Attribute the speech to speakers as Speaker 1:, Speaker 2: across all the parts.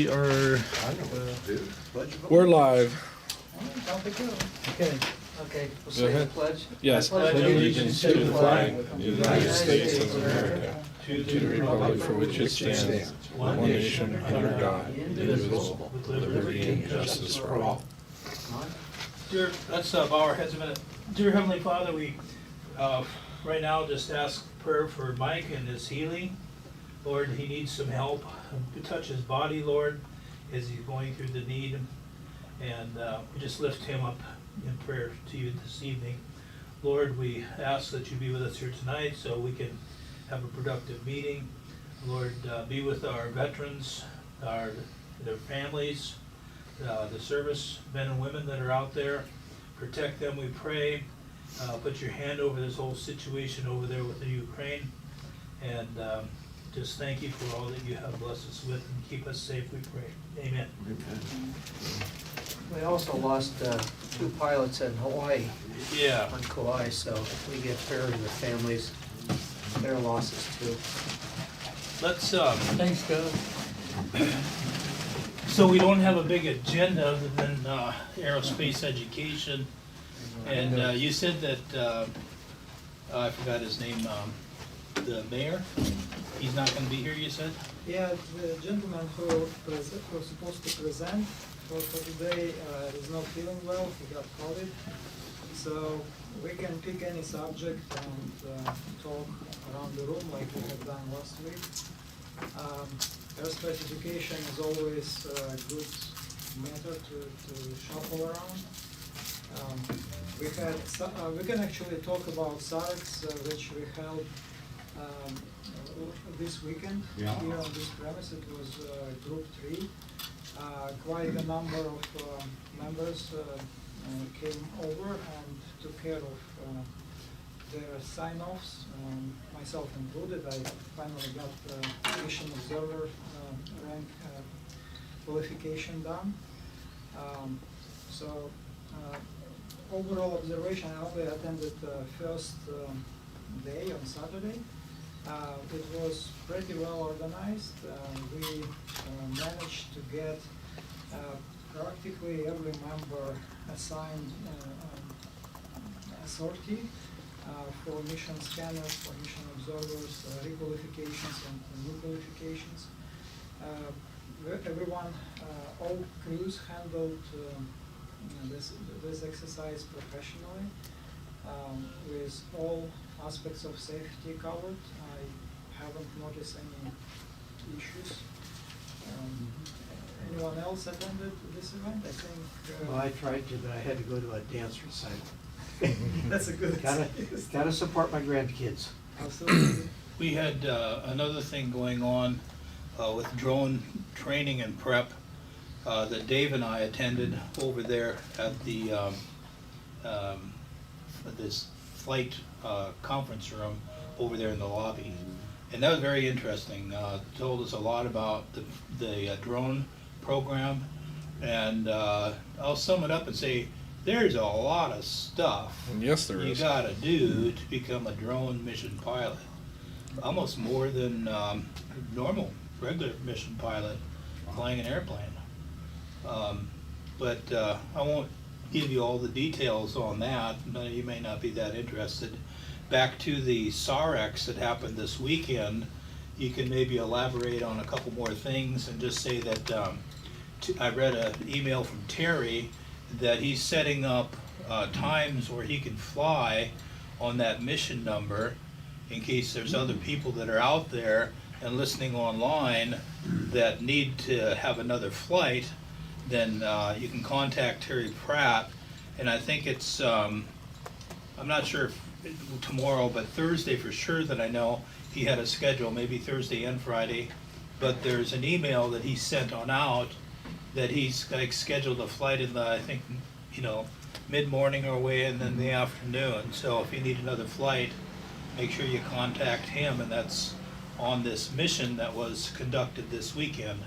Speaker 1: we're live.
Speaker 2: Okay, we'll say the pledge.
Speaker 1: Yes,
Speaker 2: I
Speaker 1: pledge allegiance to the flag of the United States of America, to the republic for which it stands, one nation under God, indivisible, with liberty and justice for all.
Speaker 3: Dear, let's bow our heads a minute. Dear Heavenly Father, we right now just ask prayer for Mike and his healing. Lord, he needs some help. Touch his body, Lord, as he's going through the need. And we just lift him up in prayer to you this evening. Lord, we ask that you be with us here tonight so we can have a productive meeting. Lord, be with our veterans, their families, the service men and women that are out there. Protect them, we pray. Put your hand over this whole situation over there with the Ukraine. And just thank you for all that you have blessed us with, and keep us safe, we pray. Amen.
Speaker 2: We also lost 2 pilots in Hawaii
Speaker 3: Yeah.
Speaker 2: on Kauai, so we get prayer to the families, their losses too.
Speaker 3: Let's,
Speaker 2: Thanks, God.
Speaker 3: so we don't have a big agenda other than aerospace education. And you said that, I forgot his name, the mayor, he's not gonna be here, you said?
Speaker 4: Yeah, the gentleman who was supposed to present for today is not feeling well, he got COVID. So we can pick any subject and talk around the room like we have done last week. Aerospace education is always a good matter to shuffle around. We can actually talk about SAREX, which we held this weekend here on this premise. It was Group 3. Quite a number of members came over and took care of their sign-offs, myself included. I finally got the mission observer rank qualification done. So overall observation, I only attended the first day on Saturday. It was pretty well organized. We managed to get practically every member assigned a sortie for mission scanners, for mission observers, requalifications and new qualifications. Everyone, all crews handled this exercise professionally, with all aspects of safety covered. I haven't noticed any issues. Anyone else attended this event? I think.
Speaker 5: Well, I tried to, but I had to go to a dance recital.
Speaker 4: That's a good.
Speaker 5: Gotta support my grandkids.
Speaker 4: Absolutely.
Speaker 3: We had another thing going on with drone training and prep that Dave and I attended over there at the this flight conference room over there in the lobby. And that was very interesting. Told us a lot about the drone program. And I'll sum it up and say, there's a lot of stuff
Speaker 1: Yes, there
Speaker 3: you
Speaker 1: is.
Speaker 3: gotta do to become a drone mission pilot. Almost more than normal, regular mission pilot flying an airplane. But I won't give you all the details on that. You may not be that interested. Back to the SAREX that happened this weekend, you can maybe elaborate on a couple more things and just say that I read an email from Terry that he's setting up times where he can fly on that mission number in case there's other people that are out there and listening online that need to have another flight. Then you can contact Terry Pratt, and I think it's, I'm not sure if tomorrow, but Thursday for sure that I know he had a schedule, maybe Thursday and Friday, but there's an email that he sent on out that he's like scheduled a flight in the, I think, mid-morning or away and then the afternoon. So if you need another flight, make sure you contact him, and that's on this mission that was conducted this weekend.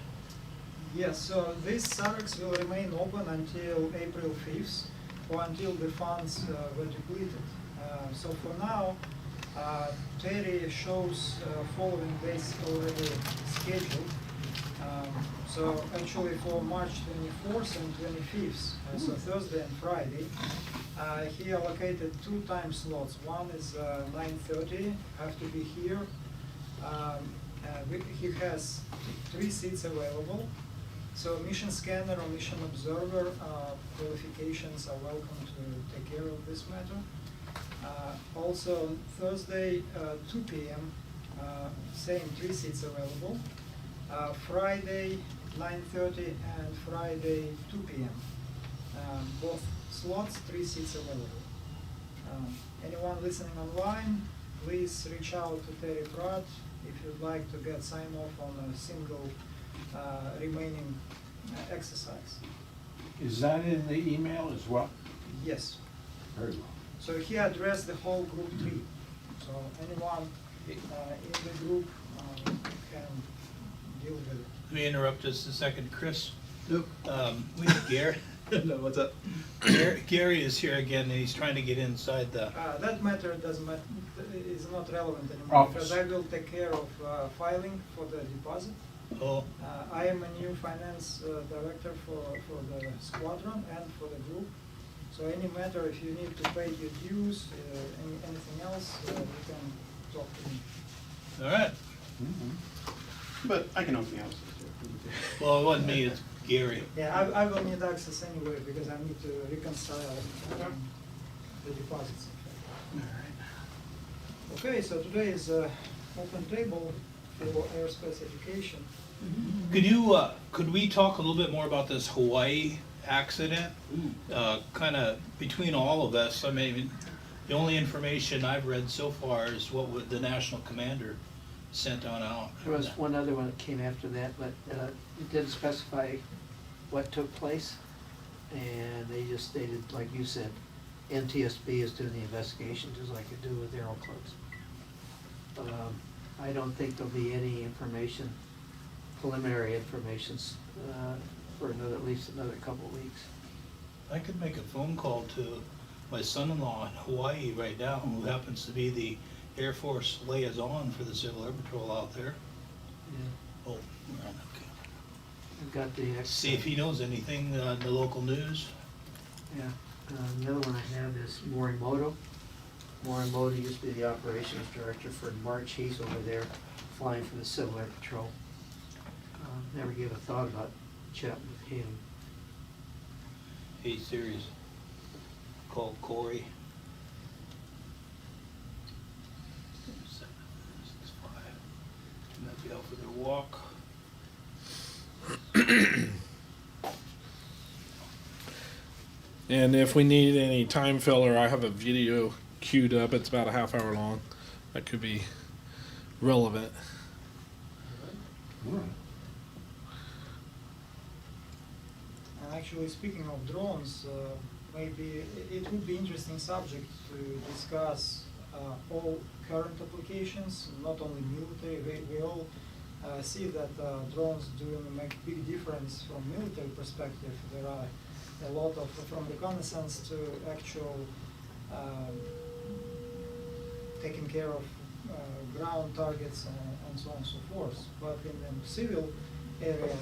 Speaker 4: Yes, so this SAREX will remain open until April 5th, or until the funds were depleted. So for now, Terry shows following days already scheduled. So actually for March 24th and 25th, so Thursday and Friday, he allocated 2 time slots. One is 9:30, have to be here. He has 3 seats available. So mission scanner or mission observer qualifications are welcome to take care of this matter. Also Thursday, 2 p.m., same 3 seats available. Friday, 9:30 and Friday, 2 p.m. Both slots, 3 seats available. Anyone listening online, please reach out to Terry Pratt if you'd like to get sign off on a single remaining exercise.
Speaker 6: Is that in the email as well?
Speaker 4: Yes.
Speaker 6: Very well.
Speaker 4: So he addressed the whole group 3. So anyone in the group can deal with it.
Speaker 3: Let me interrupt just a second, Chris.
Speaker 7: Nope.
Speaker 3: We have Gary.
Speaker 7: No, what's up?
Speaker 3: Gary is here again, and he's trying to get inside the,
Speaker 4: That matter doesn't is not relevant anymore,
Speaker 6: Office.
Speaker 4: because I will take care of filing for the deposit.
Speaker 3: oh,
Speaker 4: I am a new finance director for the Squadron and for the group. So any matter, if you need to pay your dues, anything else, you can talk to me.
Speaker 3: all right.
Speaker 7: But I can open the house.
Speaker 3: Well, it wasn't me, it's Gary.
Speaker 4: Yeah, I will need access anyway, because I need to reconcile the deposits. Okay, so today is open table for airspace education.
Speaker 3: Could we talk a little bit more about this Hawaii accident? Kind of between all of us, I mean, the only information I've read so far is what the national commander sent on out.
Speaker 2: There was one other one that came after that, but it didn't specify what took place. And they just stated, like you said, NTSB is doing the investigation, just like it do with aero clubs. I don't think there'll be any information, preliminary information, for at least another couple of weeks.
Speaker 3: I could make a phone call to my son-in-law in Hawaii right now, who happens to be the Air Force liaison for the Civil Air Patrol out there.
Speaker 2: Yeah.
Speaker 3: Oh, okay.
Speaker 2: I've got the.
Speaker 3: See if he knows anything in the local news.
Speaker 2: Yeah, the other one I have is Morimoto. Morimoto used to be the operations director for March. He's over there flying for the Civil Air Patrol. Never gave a thought about chatting with him.
Speaker 3: Hey, series called Corey. 765. Might be out for their walk.
Speaker 1: And if we need any time filler, I have a video queued up. It's about a half hour long. That could be relevant.
Speaker 4: And actually, speaking of drones, maybe it would be interesting subject to discuss all current applications, not only military. We all see that drones do make big difference from military perspective. There are a lot of, from reconnaissance to actual taking care of ground targets and so on and so forth. But in the civil area,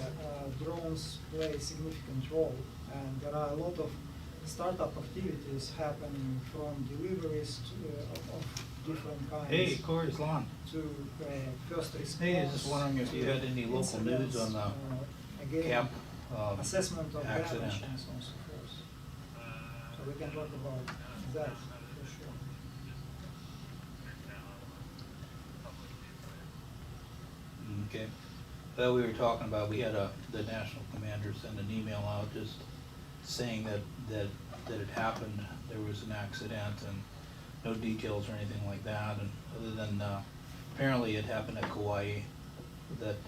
Speaker 4: drones play a significant role, and there are a lot of startup activities happening from deliveries of different kinds.
Speaker 3: Hey, Corey's lawn.
Speaker 4: To first response.
Speaker 3: Hey, I was just wondering if you had any local news on the
Speaker 4: again,
Speaker 3: camp
Speaker 4: assessment of
Speaker 3: accident.
Speaker 4: damage and so on and so forth. So we can talk about that for sure.
Speaker 3: Okay. Well, we were talking about, we had the national commander send an email out just saying that it happened, there was an accident, and no details or anything like that, and other than, apparently it happened at Kauai, that,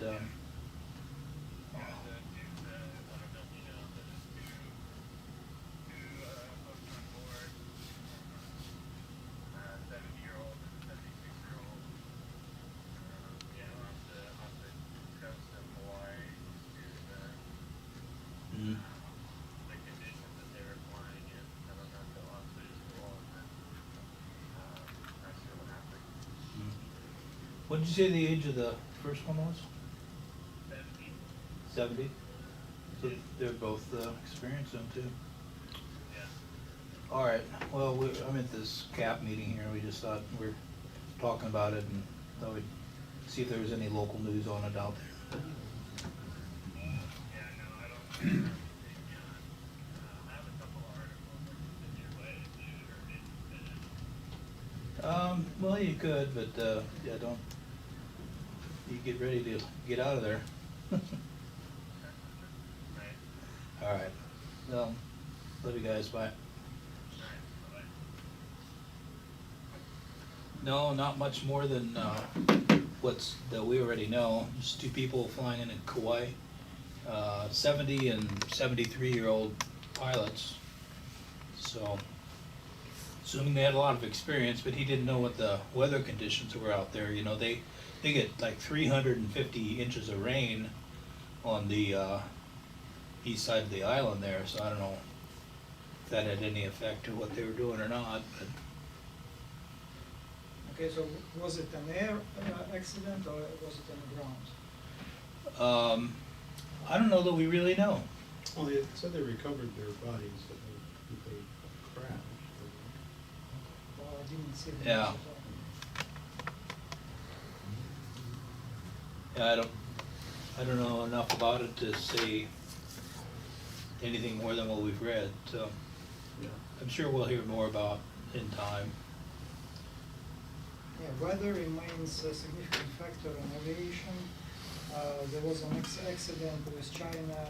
Speaker 3: mm, what did you say the age of the first one was? 70? So they're both experienced them too. All right, well, I'm at this CAP meeting here, we just thought we're talking about it and thought we'd see if there was any local news on it out there. Well, you could, but, yeah, don't, you get ready to get out of there. All right, well, love you guys, bye. No, not much more than, that we already know, just 2 people flying in Kauai, 70 and 73-year-old pilots, so, assuming they had a lot of experience, but he didn't know what the weather conditions were out there. You know, they get like 350 inches of rain on the east side of the island there, so I don't know if that had any effect to what they were doing or not, but
Speaker 4: Okay, so was it an air accident or was it on the ground?
Speaker 3: I don't know that we really know.
Speaker 5: Well, they said they recovered their bodies that they crashed.
Speaker 4: Well, I didn't see the
Speaker 3: Yeah.
Speaker 4: news at all.
Speaker 3: Yeah, I don't know enough about it to say anything more than what we've read, so
Speaker 5: Yeah.
Speaker 3: I'm sure we'll hear more about in time.
Speaker 4: Yeah, weather remains a significant factor in aviation. There was an accident with China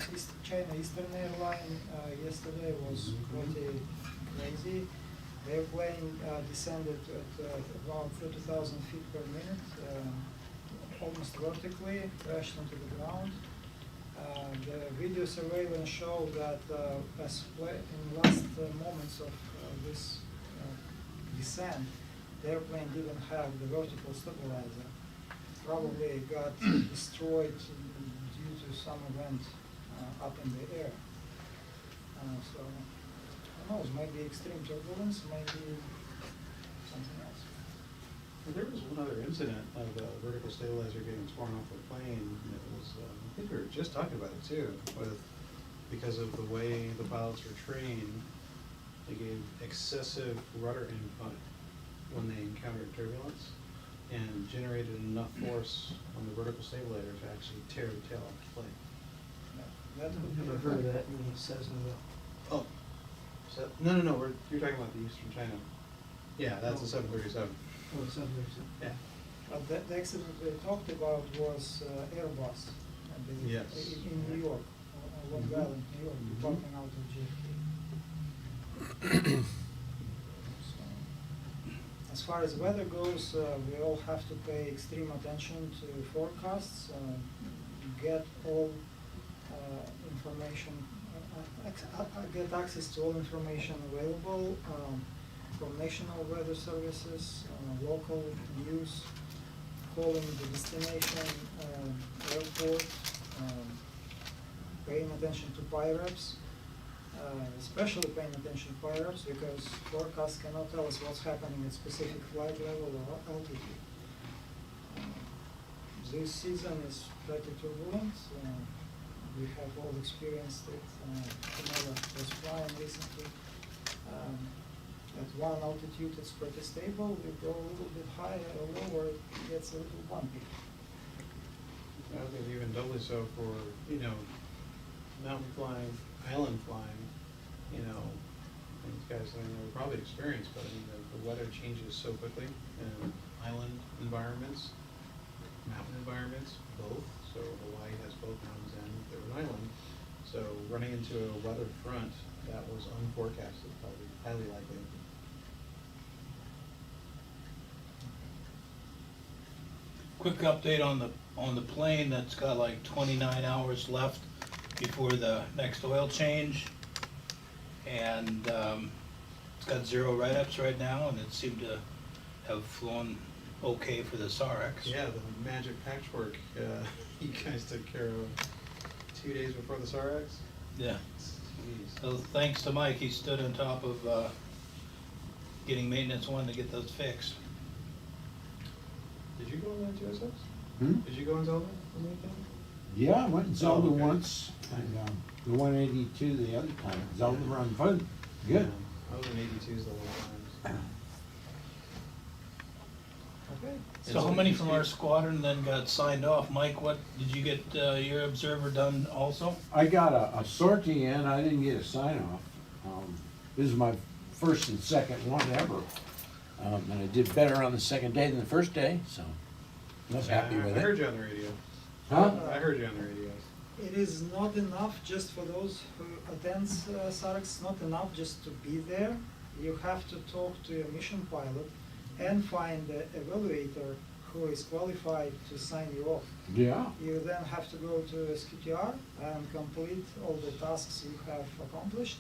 Speaker 4: Eastern Airline yesterday, was pretty crazy. The airplane descended at about 30,000 feet per minute, almost vertically, crashed into the ground. The video surveillance showed that in last moments of this descent, the airplane didn't have the vertical stabilizer. Probably got destroyed due to some event up in the air. So, who knows, maybe extreme turbulence, maybe something else.
Speaker 7: Well, there was one other incident of a vertical stabilizer getting torn off the plane. It was, I think we were just talking about it too, because of the way the pilots were trained, they gave excessive rudder input when they encountered turbulence and generated enough force on the vertical stabilizer to actually tear the tail off the plane.
Speaker 2: I've never heard of that in Cessna.
Speaker 7: Oh, so, no, you're talking about the Eastern China. Yeah, that's a 737.
Speaker 2: Oh, something.
Speaker 7: Yeah.
Speaker 4: The accident we talked about was Airbus, I believe,
Speaker 7: Yes.
Speaker 4: in New York, Long
Speaker 7: Mhm.
Speaker 4: Island, New York,
Speaker 7: Mhm.
Speaker 4: departing out of JFK. So, as far as weather goes, we all have to pay extreme attention to forecasts, get all information, get access to all information available from national weather services, local news, calling the destination airport, paying attention to PIREPs, especially paying attention to PIREPs because forecasts cannot tell us what's happening at specific flight level or altitude. This season is pretty turbulent. We have all experienced it. Whenever I was flying recently, at one altitude it's pretty stable. We go a little bit higher or lower, it gets a little bumpy.
Speaker 7: I think even doubly so for, mountain flying, island flying, these guys, they're probably experienced, but the weather changes so quickly in island environments, mountain environments, both. So Hawaii has both mountains and they're an island. So running into a weather front that was unforecasted, probably highly likely.
Speaker 3: Quick update on the plane that's got like 29 hours left before the next oil change. And it's got 0 write-ups right now, and it seemed to have flown okay for the SARX.
Speaker 7: Yeah, the magic patchwork you guys took care of 2 days before the SARX.
Speaker 3: Yeah.
Speaker 7: Jeez.
Speaker 3: So thanks to Mike, he stood on top of getting maintenance 1 to get those fixed.
Speaker 7: Did you go on that TSX?
Speaker 5: Hmm?
Speaker 7: Did you go and tell them anything?
Speaker 6: Yeah, I went in Zelda
Speaker 7: Oh, okay.
Speaker 6: once, and, the 182 the other time. Zelda run fun, good.
Speaker 7: I was in 82s the whole time.
Speaker 4: Okay.
Speaker 3: So how many from our squadron then got signed off? Mike, what, did you get your observer done also?
Speaker 6: I got a sortie in, I didn't get a sign off. This is my first and second one ever. And I did better on the second day than the first day, so I was happy with
Speaker 7: I heard
Speaker 6: it.
Speaker 7: you on the radio.
Speaker 6: Huh?
Speaker 7: I heard you on the radio.
Speaker 4: It is not enough just for those who attend SAREX, not enough just to be there. You have to talk to your mission pilot and find the evaluator who is qualified to sign you off.
Speaker 6: Yeah.
Speaker 4: You then have to go to SQTR and complete all the tasks you have accomplished.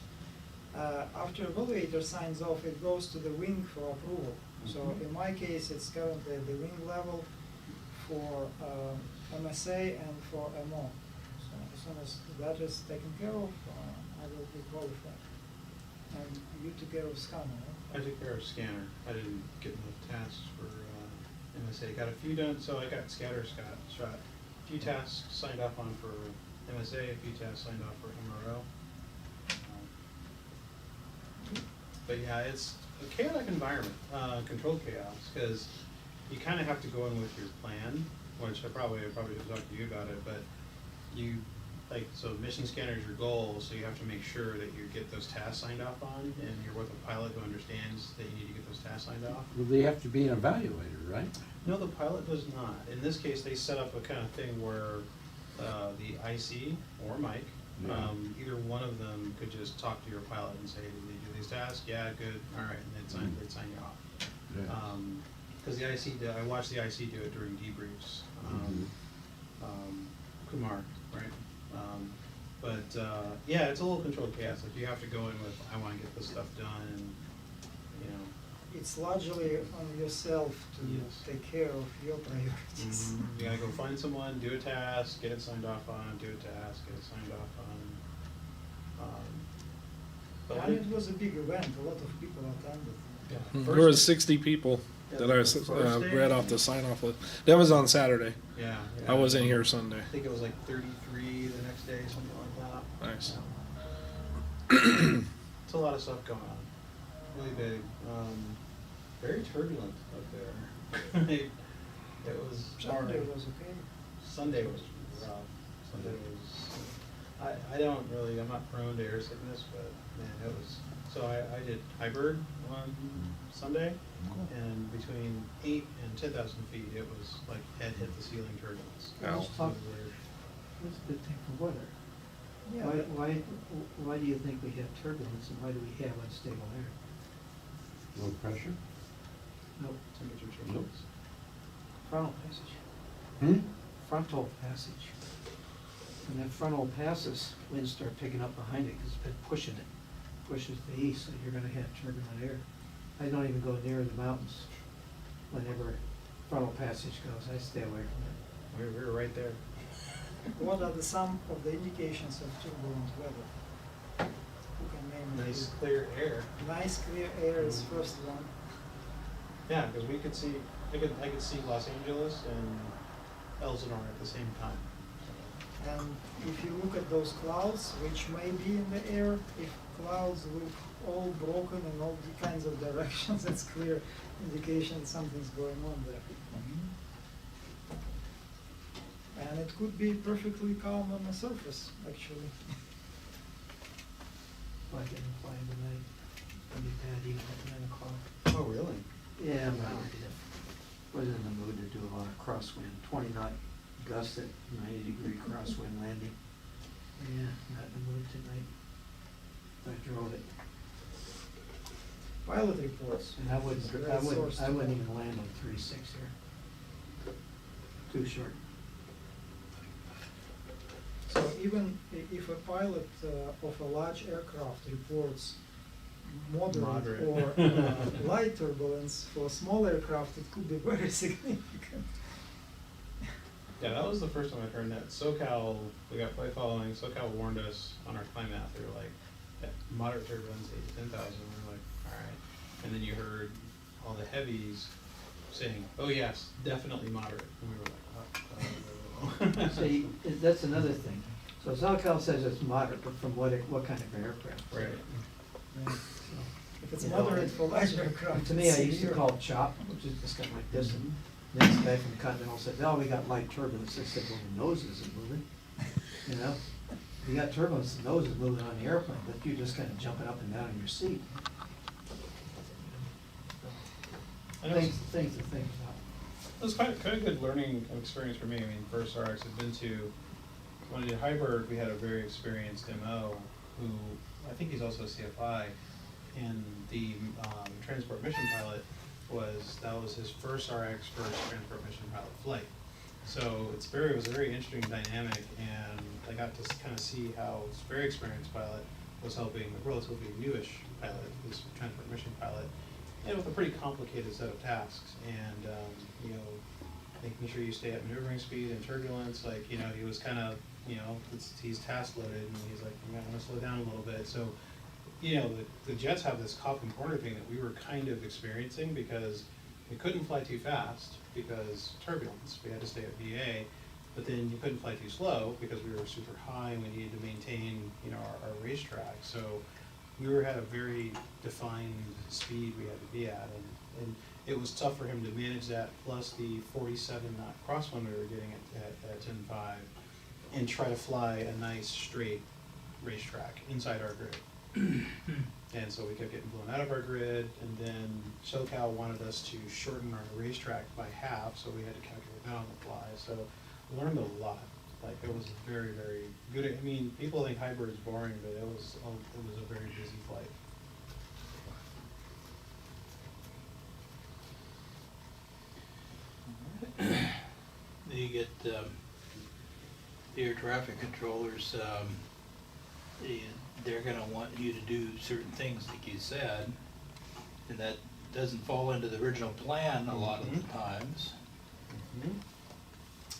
Speaker 4: After evaluator signs off, it goes to the wing for approval. So in my case, it's currently at the wing level for MSA and for MO. So as soon as that is taken care of, I will be qualified. And you took care of scanner,
Speaker 7: I
Speaker 4: right?
Speaker 7: took care of scanner. I didn't get enough tasks for MSA. Got a few done, so I got shot. A few tasks signed off on for MSA, a few tasks signed off for MRO. But yeah, it's a chaotic environment, controlled chaos, because you kind of have to go in with your plan, which I probably should talk to you about it, but you, like, so mission scanner is your goal, so you have to make sure that you get those tasks signed off on, and you're with a pilot who understands that you need to get those tasks signed off.
Speaker 6: Well, they have to be an evaluator, right?
Speaker 7: No, the pilot does not. In this case, they set up a kind of thing where the IC or Mike,
Speaker 6: Yeah.
Speaker 7: either one of them could just talk to your pilot and say, did they do these tasks? Yeah, good, all right, and they'd sign you off.
Speaker 6: Yeah.
Speaker 7: Because the IC, I watched the IC do it during debriefs. Kumar, right? Yeah, it's a little controlled chaos. Like, you have to go in with, I want to get this stuff done, and, you know.
Speaker 4: It's largely on yourself to
Speaker 7: Yes.
Speaker 4: take care of your priorities.
Speaker 7: You gotta go find someone, do a task, get it signed off on, do a task, get it signed off on. But
Speaker 4: And it was a big event, a lot of people attended.
Speaker 7: yeah,
Speaker 1: There was 60 people that I
Speaker 7: First day?
Speaker 1: read off the sign-off list. That was on Saturday.
Speaker 7: Yeah.
Speaker 1: I wasn't here Sunday.
Speaker 7: I think it was like 33 the next day, something like that.
Speaker 1: Nice.
Speaker 7: It's a lot of stuff going on, really big. Very turbulent up there. It was
Speaker 4: Sunday
Speaker 7: hard.
Speaker 4: was okay.
Speaker 7: Sunday was rough. Sunday was, I don't really, I'm not prone to air sickness, but man, it was, so I did hybrid on Sunday, and between 8 and 10,000 feet, it was like head hit the ceiling turbulence.
Speaker 1: Ow.
Speaker 2: Let's talk- That's a good thing for weather.
Speaker 4: Yeah,
Speaker 2: Why do you think we have turbulence and why do we have unstable air?
Speaker 6: Low pressure?
Speaker 2: Nope,
Speaker 7: Temperature changes.
Speaker 2: frontal passage.
Speaker 6: Hmm?
Speaker 2: Frontal passage. When that frontal passes, winds start picking up behind it because it's been pushing it. Pushes the east, so you're gonna have turbulent air. I don't even go near the mountains whenever frontal passage goes. I stay away from it.
Speaker 7: We were right there.
Speaker 4: what are some of the indications of turbulent weather? Who can name a
Speaker 7: Nice
Speaker 4: few?
Speaker 7: clear air.
Speaker 4: Nice clear air is first one.
Speaker 7: Yeah, because we could see, I could see Los Angeles and Elsinore at the same time.
Speaker 4: And if you look at those clouds, which may be in the air, if clouds look all broken in all the kinds of directions, it's clear indication something's going on there. And it could be perfectly calm on the surface, actually.
Speaker 2: Like in the plane tonight, it'll be bad even at 9 o'clock.
Speaker 7: Oh, really?
Speaker 2: Yeah, I'm not ready to, wasn't in the mood to do a lot of crosswind, 20 knot gust at 90-degree crosswind landing. Yeah, not in the mood tonight. I drove it.
Speaker 4: Pilot reports.
Speaker 2: And I wouldn't,
Speaker 4: Great
Speaker 2: I wouldn't,
Speaker 4: source
Speaker 2: I
Speaker 4: to
Speaker 2: wouldn't
Speaker 4: know.
Speaker 2: even land on 3.6 here. Too short.
Speaker 4: So even if a pilot of a large aircraft reports moderate
Speaker 7: Moderate.
Speaker 4: or light turbulence, for a small aircraft it could be very significant.
Speaker 7: Yeah, that was the first time I'd heard that. SoCal, we got flight following, SoCal warned us on our climb out, they were like, yeah, moderate turbulence, 8 to 10,000, we were like, all right. And then you heard all the heavies saying, oh yes, definitely moderate, and we were like,
Speaker 2: See, that's another thing. So SoCal says it's moderate, but from what kind of aircraft?
Speaker 7: Right.
Speaker 2: So,
Speaker 4: If it's
Speaker 2: you know,
Speaker 4: moderate for large aircraft.
Speaker 2: to me, I
Speaker 4: it's
Speaker 2: used to
Speaker 4: severe.
Speaker 2: call it chop, which is just kind of like this, and then this guy from Continental said, oh, we got light turbulence. I said, well, the nose isn't moving, you know? You got turbulence, the nose is moving on the airplane, but you're just kind of jumping up and down in your seat.
Speaker 7: And it was-
Speaker 2: Things to think about.
Speaker 7: It was quite a good learning experience for me. I mean, first RX had been to, when I did Heiberg, we had a very experienced MO who, I think he's also a CFI, and the transport mission pilot that was his first RX, first transport mission pilot flight. So it was a very interesting dynamic, and I got to kind of see how this very experienced pilot was helping a relatively newish pilot, this transport mission pilot, and with a pretty complicated set of tasks, and you know, making sure you stay at maneuvering speed and turbulence. Like, you know, he was kind of, you know, he's task loaded, and he's like, you might want to slow down a little bit. So, you know, the jets have this cop and corner thing that we were kind of experiencing because we couldn't fly too fast because turbulence. We had to stay at VA, but then you couldn't fly too slow because we were super high and we needed to maintain, you know, our racetrack. So we had a very defined speed we had to be at, and it was tough for him to manage that, plus the 47 knot crosswind we were getting at 10.5, and try to fly a nice straight racetrack inside our grid. And so we kept getting blown out of our grid, and then SoCal wanted us to shorten our racetrack by half, so we had to calculate that on the fly. So I learned a lot. Like, it was very, very good. I mean, people think hybrid is boring, but it was a very busy flight.
Speaker 3: You get the air traffic controllers, they're gonna want you to do certain things like you said, and that doesn't fall into the original plan a lot of the times.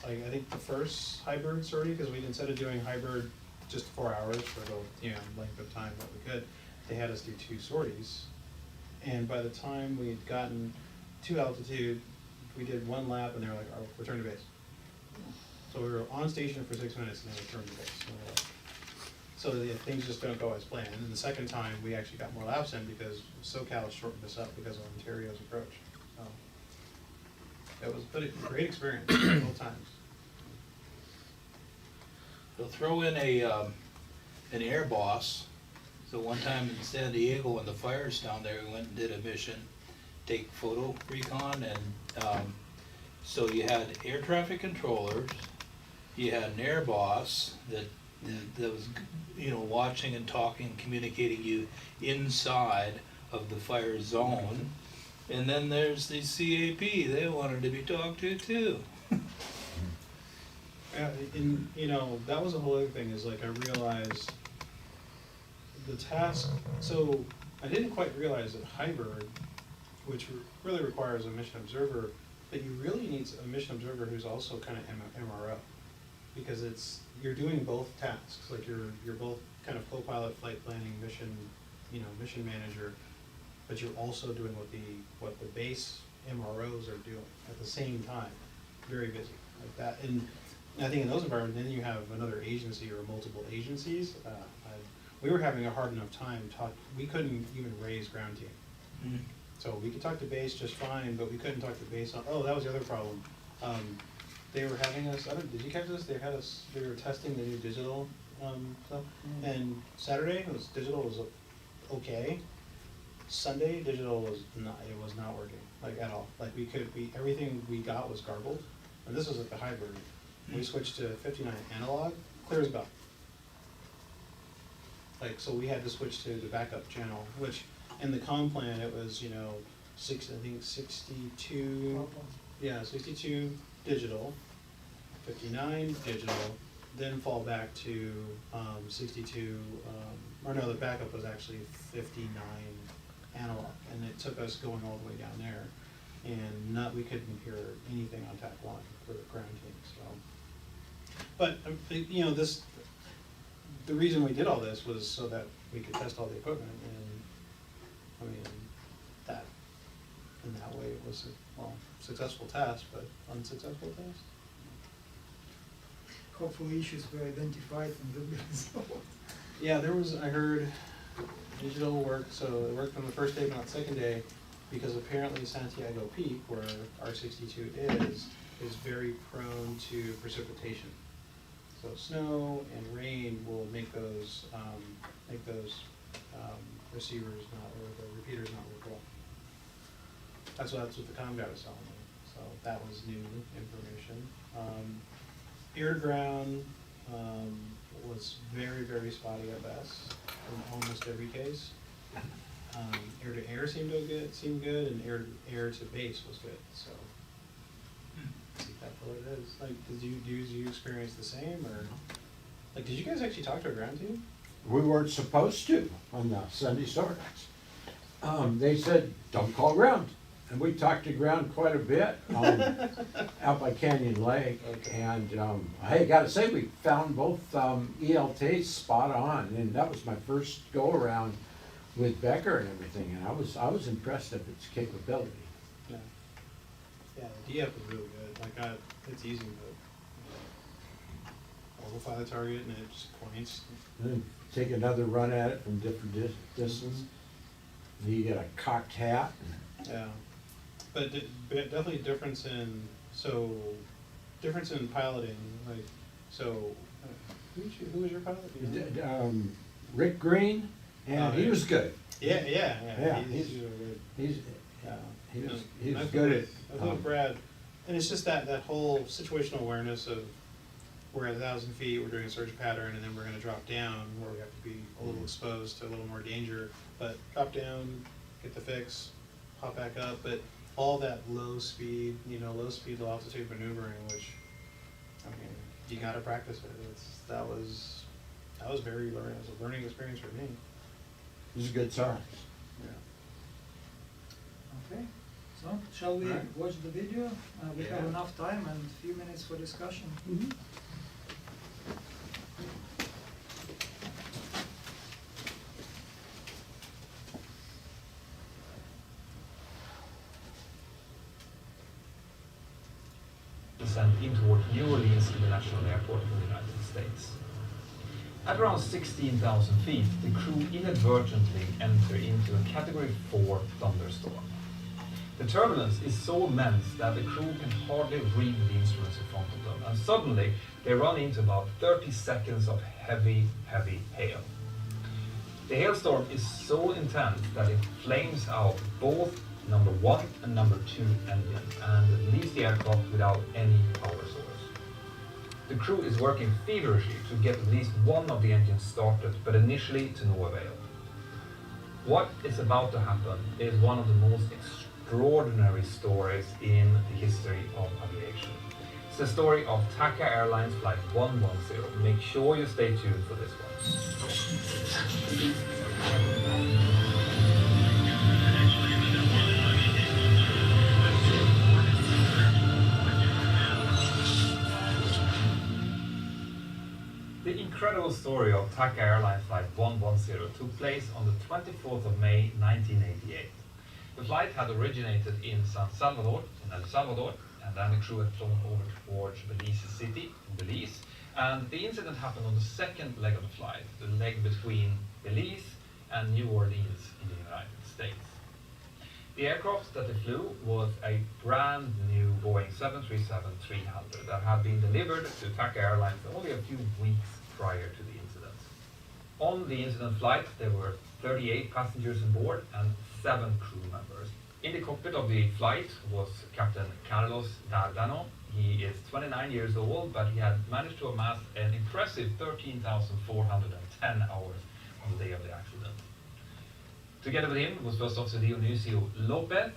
Speaker 7: I think the first hybrid sortie, because instead of doing hybrid just 4 hours for the, you know, length of time that we could, they had us do 2 sorties. And by the time we had gotten to altitude, we did 1 lap and they were like, oh, return to base. So we were on station for 6 minutes and then returned to base. So yeah, things just don't go as planned. And the second time, we actually got more laps in because SoCal shortened us up because of Ontario's approach. So it was a great experience both times.
Speaker 3: They'll throw in an air boss. So one time in San Diego, when the fire's down there, we went and did a mission, take photo recon, and so you had air traffic controllers, you had an air boss that was, you know, watching and talking, communicating you inside of the fire zone, and then there's the CAP. They wanted to be talked to too.
Speaker 7: Yeah, and you know, that was a whole other thing, is like I realized the task, so I didn't quite realize that hybrid, which really requires a mission observer, that you really need a mission observer who's also kind of MRO, because you're doing both tasks, like you're both kind of co-pilot, flight planning, mission, you know, mission manager, but you're also doing what the base MROs are doing at the same time. Very busy like that. And I think in those environments, then you have another agency or multiple agencies. We were having a hard enough time we couldn't even raise ground team. So we could talk to base just fine, but we couldn't talk to base on, that was the other problem. They were having us, did you catch this? They were testing the new digital stuff. And Saturday, digital was okay. Sunday, digital was not working, like at all. Like everything we got was garbled. And this was at the hybrid. We switched to 59 analog, clear as bell. Like, so we had to switch to the backup channel, which in the comm plan, it was, you know, 62, yeah, 62 digital, 59 digital, then fall back to 62, or no, the backup was actually 59 analog, and it took us going all the way down there, and we couldn't hear anything on TAC 1 for the ground team, so. But, you know, the reason we did all this was so that we could test all the equipment, and I mean, in that way it was a, successful test, but unsuccessful test.
Speaker 4: hopefully issues were identified and will be resolved.
Speaker 7: Yeah, there was, I heard, digital work, so it worked on the first day, but not the second day, because apparently Santiago Peak, where R62 is very prone to precipitation. So snow and rain will make those receivers not, or the repeaters not work well. That's what the comm guy was telling me, so that was new information. Air to ground, was very, very spotty at best in almost every case. Air to air seemed good, and air to base was good, so. Take that for what it is. Like, did you experience the same, or, like, did you guys actually talk to a ground team?
Speaker 6: We weren't supposed to on the Sunday startups. They said, don't call ground. And we talked to ground quite a bit, out by Canyon Lake.
Speaker 7: Okay.
Speaker 6: And, hey, gotta say, we found both, ELTs spot on, and that was my first go around with Becker and everything, and I was impressed of its capability.
Speaker 7: Yeah. Yeah, the DF was really good. Like, it's easy, but overfly the target and it just points.
Speaker 6: And then take another run at it from different distance. You get a cocked hat.
Speaker 7: Yeah, but definitely difference in piloting. Like, so who was your pilot? You know?
Speaker 6: Rick Green, and he was good.
Speaker 7: Yeah.
Speaker 6: He's
Speaker 7: really good.
Speaker 6: He's
Speaker 7: Yeah.
Speaker 6: he was good at.
Speaker 7: I think Brad, and it's just that whole situational awareness of we're at 1,000 feet, we're doing a surge pattern, and then we're going to drop down where we have to be a little exposed to a little more danger. But drop down, get the fix, pop back up. But all that low speed, low speed, low altitude maneuvering, which, I mean, you got to practice it. That was very learning. It was a learning experience for me.
Speaker 6: It was a good SAR.
Speaker 7: Yeah.
Speaker 4: Okay, so shall we
Speaker 7: Alright.
Speaker 4: watch the video? We have
Speaker 7: Yeah.
Speaker 4: enough time and a few minutes for discussion.
Speaker 8: Descent in toward New Orleans International Airport in the United States. At around 16,000 feet, the crew inadvertently enter into a Category 4 thunderstorm. The turbulence is so immense that the crew can hardly read the instruments in front of them, and suddenly they run into about 30 seconds of heavy, heavy hail. The hailstorm is so intense that it flames out both number 1 and number 2 engine and leaves the aircraft without any power source. The crew is working feverishly to get at least one of the engines started, but initially to no avail. What is about to happen is one of the most extraordinary stories in the history of aviation. It's the story of TACA Airlines Flight 110. Make sure you stay tuned for this one. The incredible story of TACA Airlines Flight 110 took place on the 24th of May 1988. The flight had originated in San Salvador, in El Salvador, and then the crew had flown over towards Belize City, in Belize, and the incident happened on the second leg of the flight, the leg between Belize and New Orleans in the United States. The aircraft that they flew was a brand new Boeing 737-300 that had been delivered to TACA Airlines only a few weeks prior to the incident. On the incident flight, there were 38 passengers on board and 7 crew members. In the cockpit of the flight was Captain Carlos Dardano. He is 29 years old, but he had managed to amass an impressive 13,410 hours on the day of the accident. Together with him was First Officer Dionisio Lopez.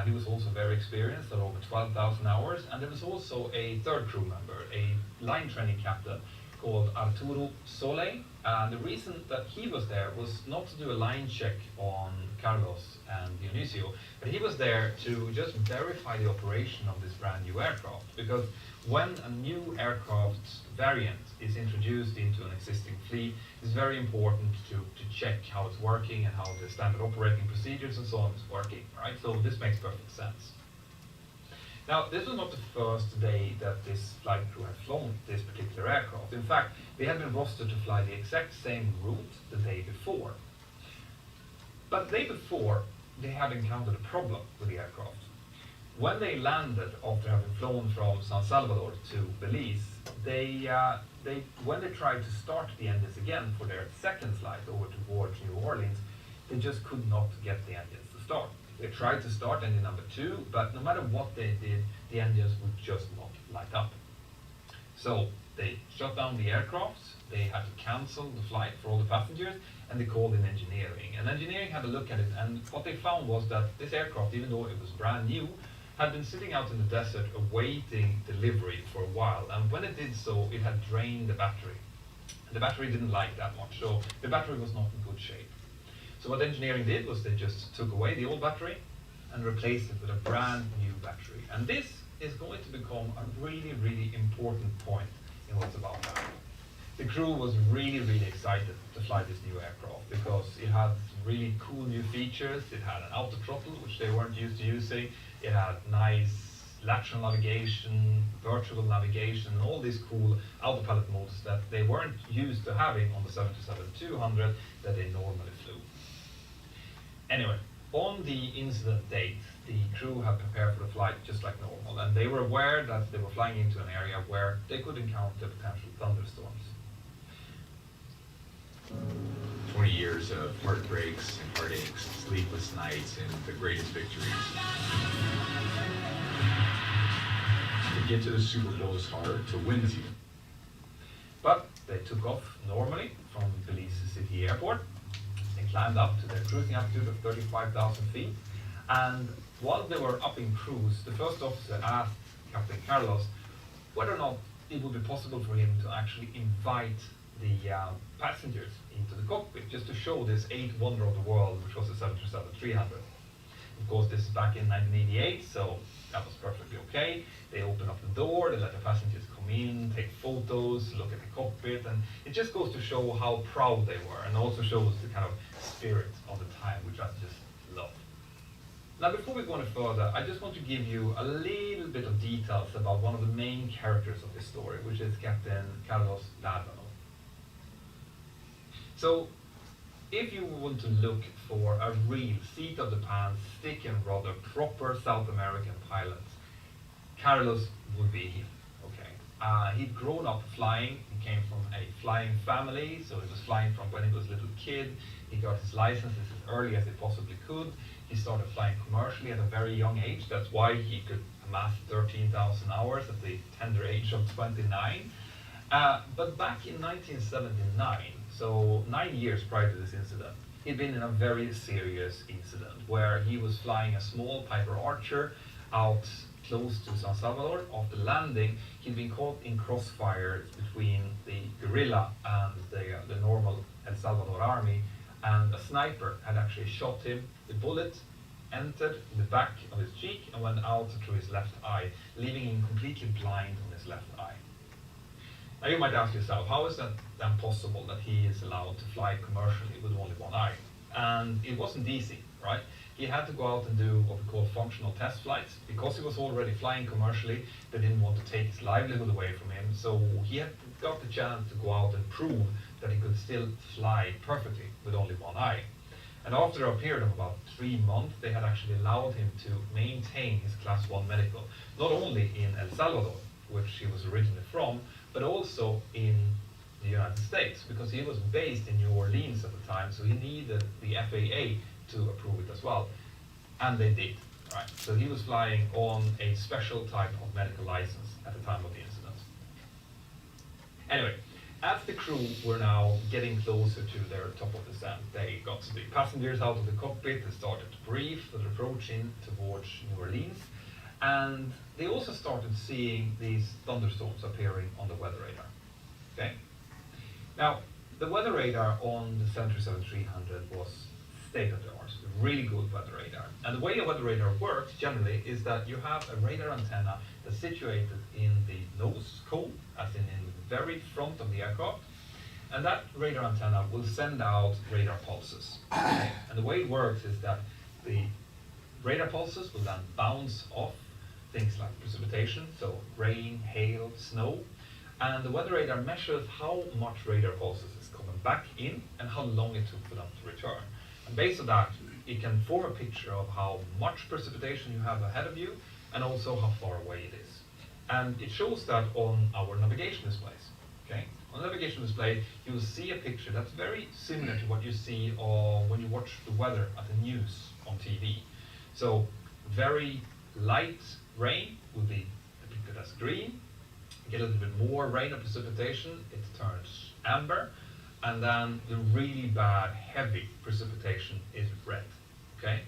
Speaker 8: He was also very experienced at over 12,000 hours, and there was also a third crew member, a line training captain called Arturo Soleil. And the reason that he was there was not to do a line check on Carlos and Dionisio, but he was there to just verify the operation of this brand new aircraft. Because when a new aircraft variant is introduced into an existing fleet, it's very important to check how it's working and how the standard operating procedures and so on is working, right? So this makes perfect sense. Now, this was not the first day that this flight crew had flown this particular aircraft. In fact, they had been rostered to fly the exact same route the day before. But the day before, they had encountered a problem with the aircraft. When they landed after having flown from San Salvador to Belize, when they tried to start the engines again for their second flight over towards New Orleans, they just could not get the engines to start. They tried to start engine number 2, but no matter what they did, the engines would just not light up. So they shut down the aircraft, they had to cancel the flight for all the passengers, and they called in engineering. And engineering had a look at it, and what they found was that this aircraft, even though it was brand new, had been sitting out in the desert awaiting delivery for a while. And when it did so, it had drained the battery. And the battery didn't like that much, so the battery was not in good shape. So what engineering did was they just took away the old battery and replaced it with a brand new battery. And this is going to become a really, really important point in what's about to happen. The crew was really, really excited to fly this new aircraft because it had really cool new features. It had an auto throttle, which they weren't used to using. It had nice lateral navigation, virtual navigation, and all these cool autopilot modes that they weren't used to having on the 737-200 that they normally flew. Anyway, on the incident date, the crew had prepared for the flight just like normal, and they were aware that they were flying into an area where they could encounter potential thunderstorms.
Speaker 9: 20 years of heartbreaks and heartaches, sleepless nights, and the greatest victories. To get to the Super Bowl is hard, to win is even.
Speaker 8: But they took off normally from Belize City Airport. They climbed up to their cruising altitude of 35,000 feet. And while they were up in cruise, the first officer asked Captain Carlos whether or not it would be possible for him to actually invite the passengers into the cockpit, just to show this eighth wonder of the world, which was the 737-300. Of course, this is back in 1988, so that was perfectly okay. They opened up the door, they let the passengers come in, take photos, look at the cockpit, and it just goes to show how proud they were, and also shows the kind of spirit of the time, which I just love. Now, before we go any further, I just want to give you a little bit of details about one of the main characters of this story, which is Captain Carlos Ladvano. So, if you want to look for a real seat-of-the-pants, stick-and-rudder, proper South American pilot, Carlos would be him. Okay, he'd grown up flying. He came from a flying family, so he was flying from when he was a little kid. He got his licenses as early as he possibly could. He started flying commercially at a very young age. That's why he could amass 13,000 hours at the tender age of 29. But back in 1979, so 9 years prior to this incident, he'd been in a very serious incident where he was flying a small Piper Archer out close to San Salvador. After landing, he'd been caught in crossfire between the guerrilla and the normal El Salvador army, and a sniper had actually shot him. The bullet entered in the back of his cheek and went out through his left eye, leaving him completely blind on his left eye. Now you might ask yourself, how is that then possible that he is allowed to fly commercially with only one eye? And it wasn't easy, right? He had to go out and do what we call functional test flights. Because he was already flying commercially, they didn't want to take his livelihood away from him, so he had got the chance to go out and prove that he could still fly perfectly with only one eye. And after a period of about 3 months, they had actually allowed him to maintain his Class 1 medical, not only in El Salvador, which he was originally from, but also in the United States, because he was based in New Orleans at the time, so he needed the FAA to approve it as well. And they did, right? So he was flying on a special type of medical license at the time of the incident. Anyway, as the crew were now getting closer to their top of descent, they got the passengers out of the cockpit, they started to brief, they're approaching towards New Orleans, and they also started seeing these thunderstorms appearing on the weather radar. Okay? Now, the weather radar on the 737-300 was state-of-the-art, really good weather radar. And the way a weather radar works generally is that you have a radar antenna that's situated in the nose cone, as in the very front of the aircraft, and that radar antenna will send out radar pulses. And the way it works is that the radar pulses will then bounce off things like precipitation, so rain, hail, snow, and the weather radar measures how much radar pulses is coming back in and how long it took for them to return. And based on that, it can form a picture of how much precipitation you have ahead of you and also how far away it is. And it shows that on our navigation displays. Okay? On the navigation display, you will see a picture that's very similar to what you see when you watch the weather at the news on TV. So very light rain will be depicted as green. You get a little bit more rain or precipitation, it turns amber, and then the really bad, heavy precipitation is red. Okay?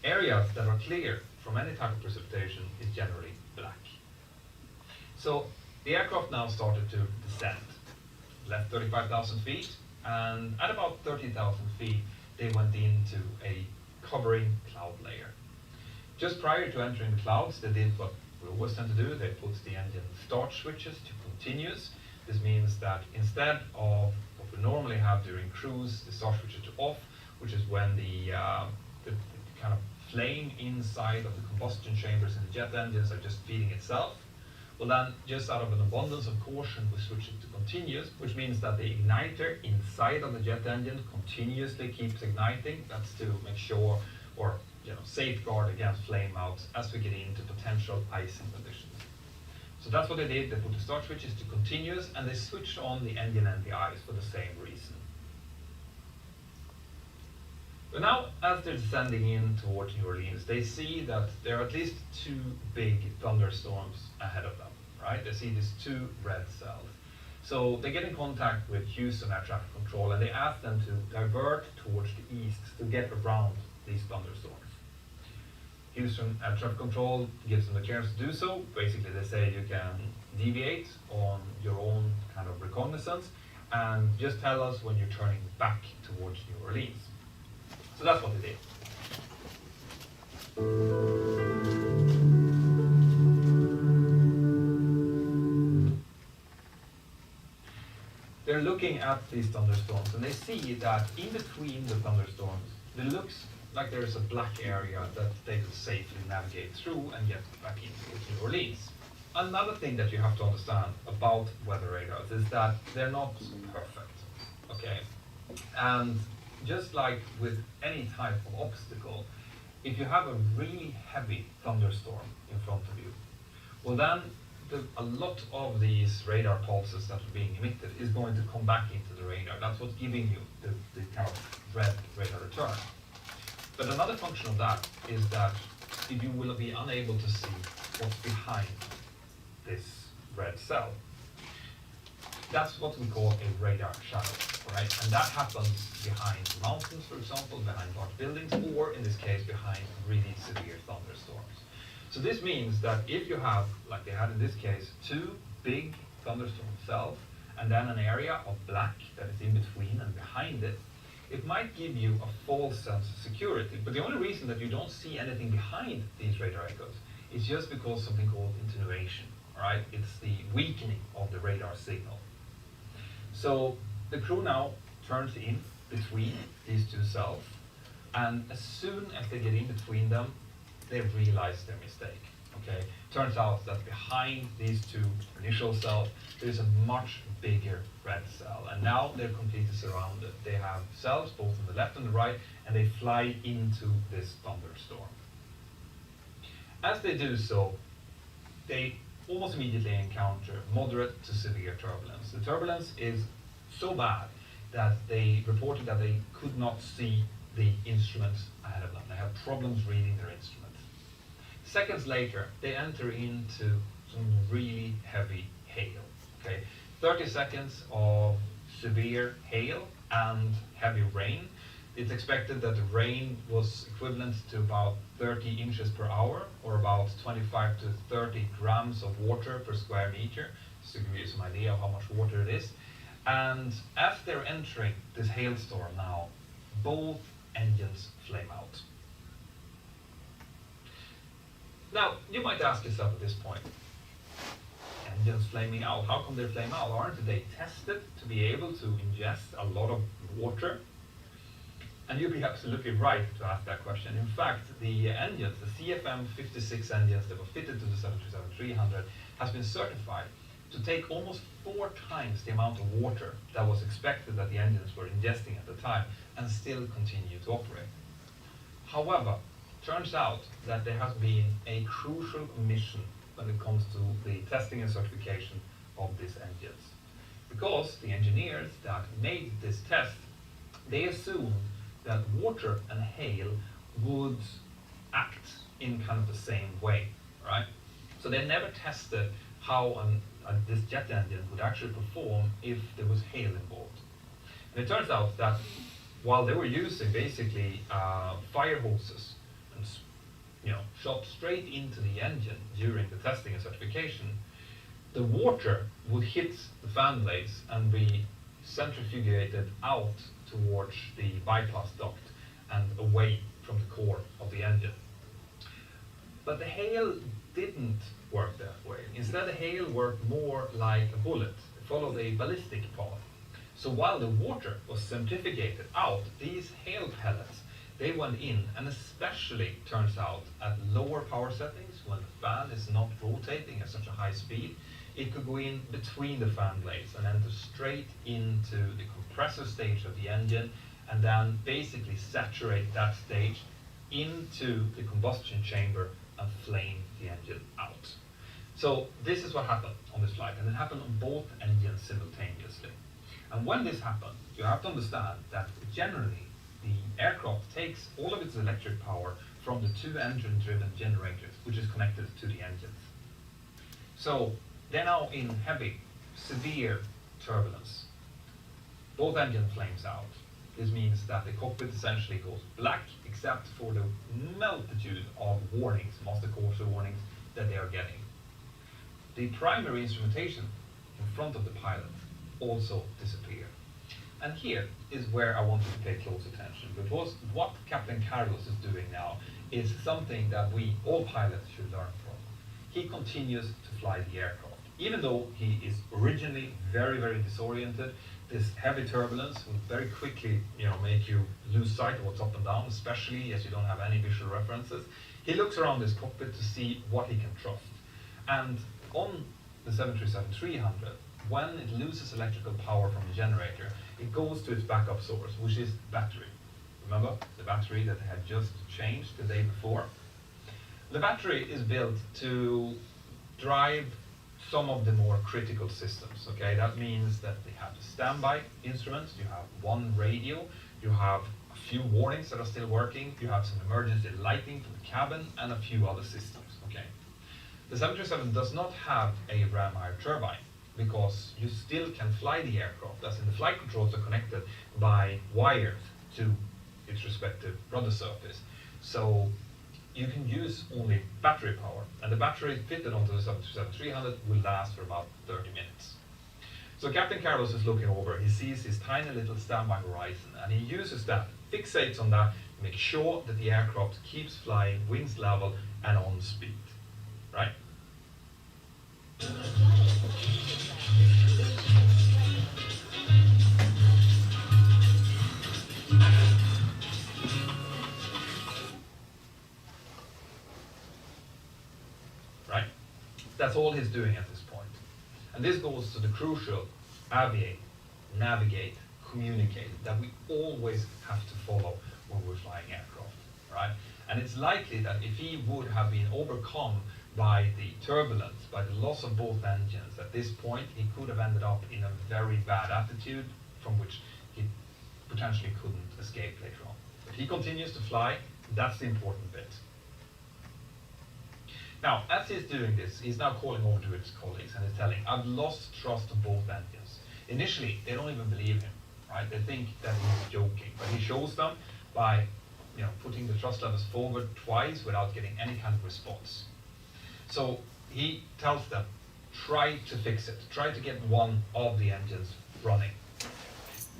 Speaker 8: Areas that are clear from any type of precipitation is generally black. So the aircraft now started to descend, left 35,000 feet, and at about 30,000 feet, they went into a covering cloud layer. Just prior to entering the clouds, they did what we always tend to do. They put the engine start switches to continuous. This means that instead of what we normally have during cruise, the start switches to off, which is when the kind of flame inside of the combustion chambers in the jet engines are just feeding itself. Well then, just out of an abundance of caution, we switch it to continuous, which means that the igniter inside of the jet engine continuously keeps igniting. That's to make sure, or safeguard against flame outs as we get into potential icing conditions. So that's what they did. They put the start switches to continuous, and they switched on the engine and the ice for the same reason. But now, as they're descending in towards New Orleans, they see that there are at least 2 big thunderstorms ahead of them, right? They see these 2 red cells. So they get in contact with Houston Air Traffic Control, and they ask them to divert towards the east to get around these thunderstorms. Houston Air Traffic Control gives them the chance to do so. Basically, they say you can deviate on your own kind of reconnaissance and just tell us when you're turning back towards New Orleans. So that's what they did. They're looking at these thunderstorms, and they see that in between the thunderstorms, it looks like there's a black area that they could safely navigate through and get back into New Orleans. Another thing that you have to understand about weather radars is that they're not perfect, okay? And just like with any type of obstacle, if you have a really heavy thunderstorm in front of you, well then a lot of these radar pulses that are being emitted is going to come back into the radar. That's what's giving you the kind of red radar return. But another function of that is that if you will be unable to see what's behind this red cell, that's what we call a radar shadow, right? And that happens behind mountains, for example, behind large buildings, or in this case, behind really severe thunderstorms. So this means that if you have, like they had in this case, 2 big thunderstorm cells, and then an area of black that is in between and behind it, it might give you a false sense of security. But the only reason that you don't see anything behind these radar echoes is just because something called attenuation, right? It's the weakening of the radar signal. So the crew now turns in between these 2 cells, and as soon as they get in between them, they realize their mistake, okay? Turns out that behind these 2 initial cells, there's a much bigger red cell, and now they're completely surrounded. They have cells both on the left and the right, and they fly into this thunderstorm. As they do so, they almost immediately encounter moderate to severe turbulence. The turbulence is so bad that they reported that they could not see the instruments ahead of them. They have problems reading their instruments. Seconds later, they enter into some really heavy hail. Okay, 30 seconds of severe hail and heavy rain. It's expected that the rain was equivalent to about 30 inches per hour, or about 25 to 30 grams of water per square meter, just to give you some idea of how much water it is. And as they're entering this hailstorm now, both engines flame out. Now, you might ask yourself at this point, engines flaming out, how come they flame out? Aren't they tested to be able to ingest a lot of water? And you'd be absolutely right to ask that question. In fact, the engines, the CFM 56 engines that were fitted to the 737-300 has been certified to take almost 4 times the amount of water that was expected that the engines were ingesting at the time and still continue to operate. However, turns out that there has been a crucial omission when it comes to the testing and certification of these engines. Because the engineers that made this test, they assumed that water and hail would act in kind of the same way, right? So they never tested how this jet engine would actually perform if there was hail involved. And it turns out that while they were using basically fire hoses and shot straight into the engine during the testing and certification, the water would hit the fan blades and be centrifugated out towards the bypass duct and away from the core of the engine. But the hail didn't work that way. Instead, the hail worked more like a bullet. It followed a ballistic path. So while the water was centrifugated out, these hail pellets, they went in, and especially turns out at lower power settings, when the fan is not rotating at such a high speed, it could go in between the fan blades and enter straight into the compressor stage of the engine, and then basically saturate that stage into the combustion chamber and flame the engine out. So this is what happened on this flight, and it happened on both engines simultaneously. And when this happened, you have to understand that generally the aircraft takes all of its electric power from the 2 engine-driven generators, which is connected to the engines. So they're now in heavy, severe turbulence. Both engine flames out. This means that the cockpit essentially goes black, except for the multitude of warnings, master course warnings, that they are getting. The primary instrumentation in front of the pilot also disappear. And here is where I want you to pay close attention, because what Captain Carlos is doing now is something that we, all pilots, should learn from. He continues to fly the aircraft. Even though he is originally very, very disoriented, this heavy turbulence will very quickly make you lose sight of what's up and down, especially as you don't have any visual references. He looks around this cockpit to see what he can trust. And on the 737-300, when it loses electrical power from the generator, it goes to its backup source, which is battery. Remember the battery that had just changed the day before? The battery is built to drive some of the more critical systems, okay? That means that they have the standby instruments, you have one radio, you have a few warnings that are still working, you have some emergency lighting from the cabin, and a few other systems, okay? The 737 does not have a ram air turbine, because you still can fly the aircraft, as in the flight controls are connected by wires to its respective rudder surface. So you can use only battery power, and the battery fitted onto the 737-300 will last for about 30 minutes. So Captain Carlos is looking over, he sees his tiny little standby horizon, and he uses that, fixates on that, to make sure that the aircraft keeps flying wings level and on speed, right? Right? That's all he's doing at this point. And this goes to the crucial aviate, navigate, communicate that we always have to follow when we're flying aircraft, right? And it's likely that if he would have been overcome by the turbulence, by the loss of both engines, at this point he could have ended up in a very bad attitude from which he potentially couldn't escape later on. But he continues to fly, that's the important bit. Now, as he's doing this, he's now calling over to his colleagues and he's telling, I've lost trust of both engines. Initially, they don't even believe him, right? They think that he's joking, but he shows them by putting the thrust levers forward twice without getting any kind of response. So he tells them, try to fix it. Try to get one of the engines running.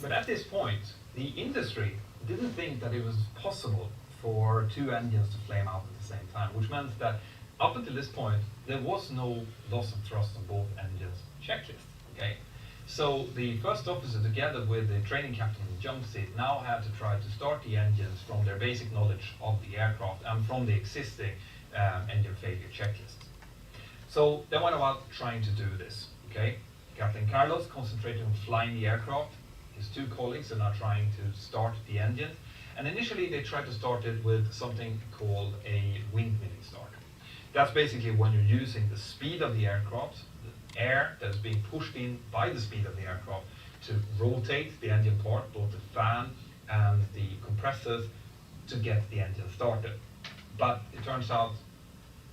Speaker 8: But at this point, the industry didn't think that it was possible for 2 engines to flame out at the same time, which meant that up until this point, there was no loss of thrust on both engines checklist, okay? So the first officer, together with the training captain in the jump seat, now had to try to start the engines from their basic knowledge of the aircraft and from the existing engine failure checklist. So they went about trying to do this. Okay, Captain Carlos concentrated on flying the aircraft. His two colleagues are now trying to start the engine. And initially they tried to start it with something called a windmilling start. That's basically when you're using the speed of the aircraft, the air that is being pushed in by the speed of the aircraft to rotate the engine part, both the fan and the compressors, to get the engine started. But it turns out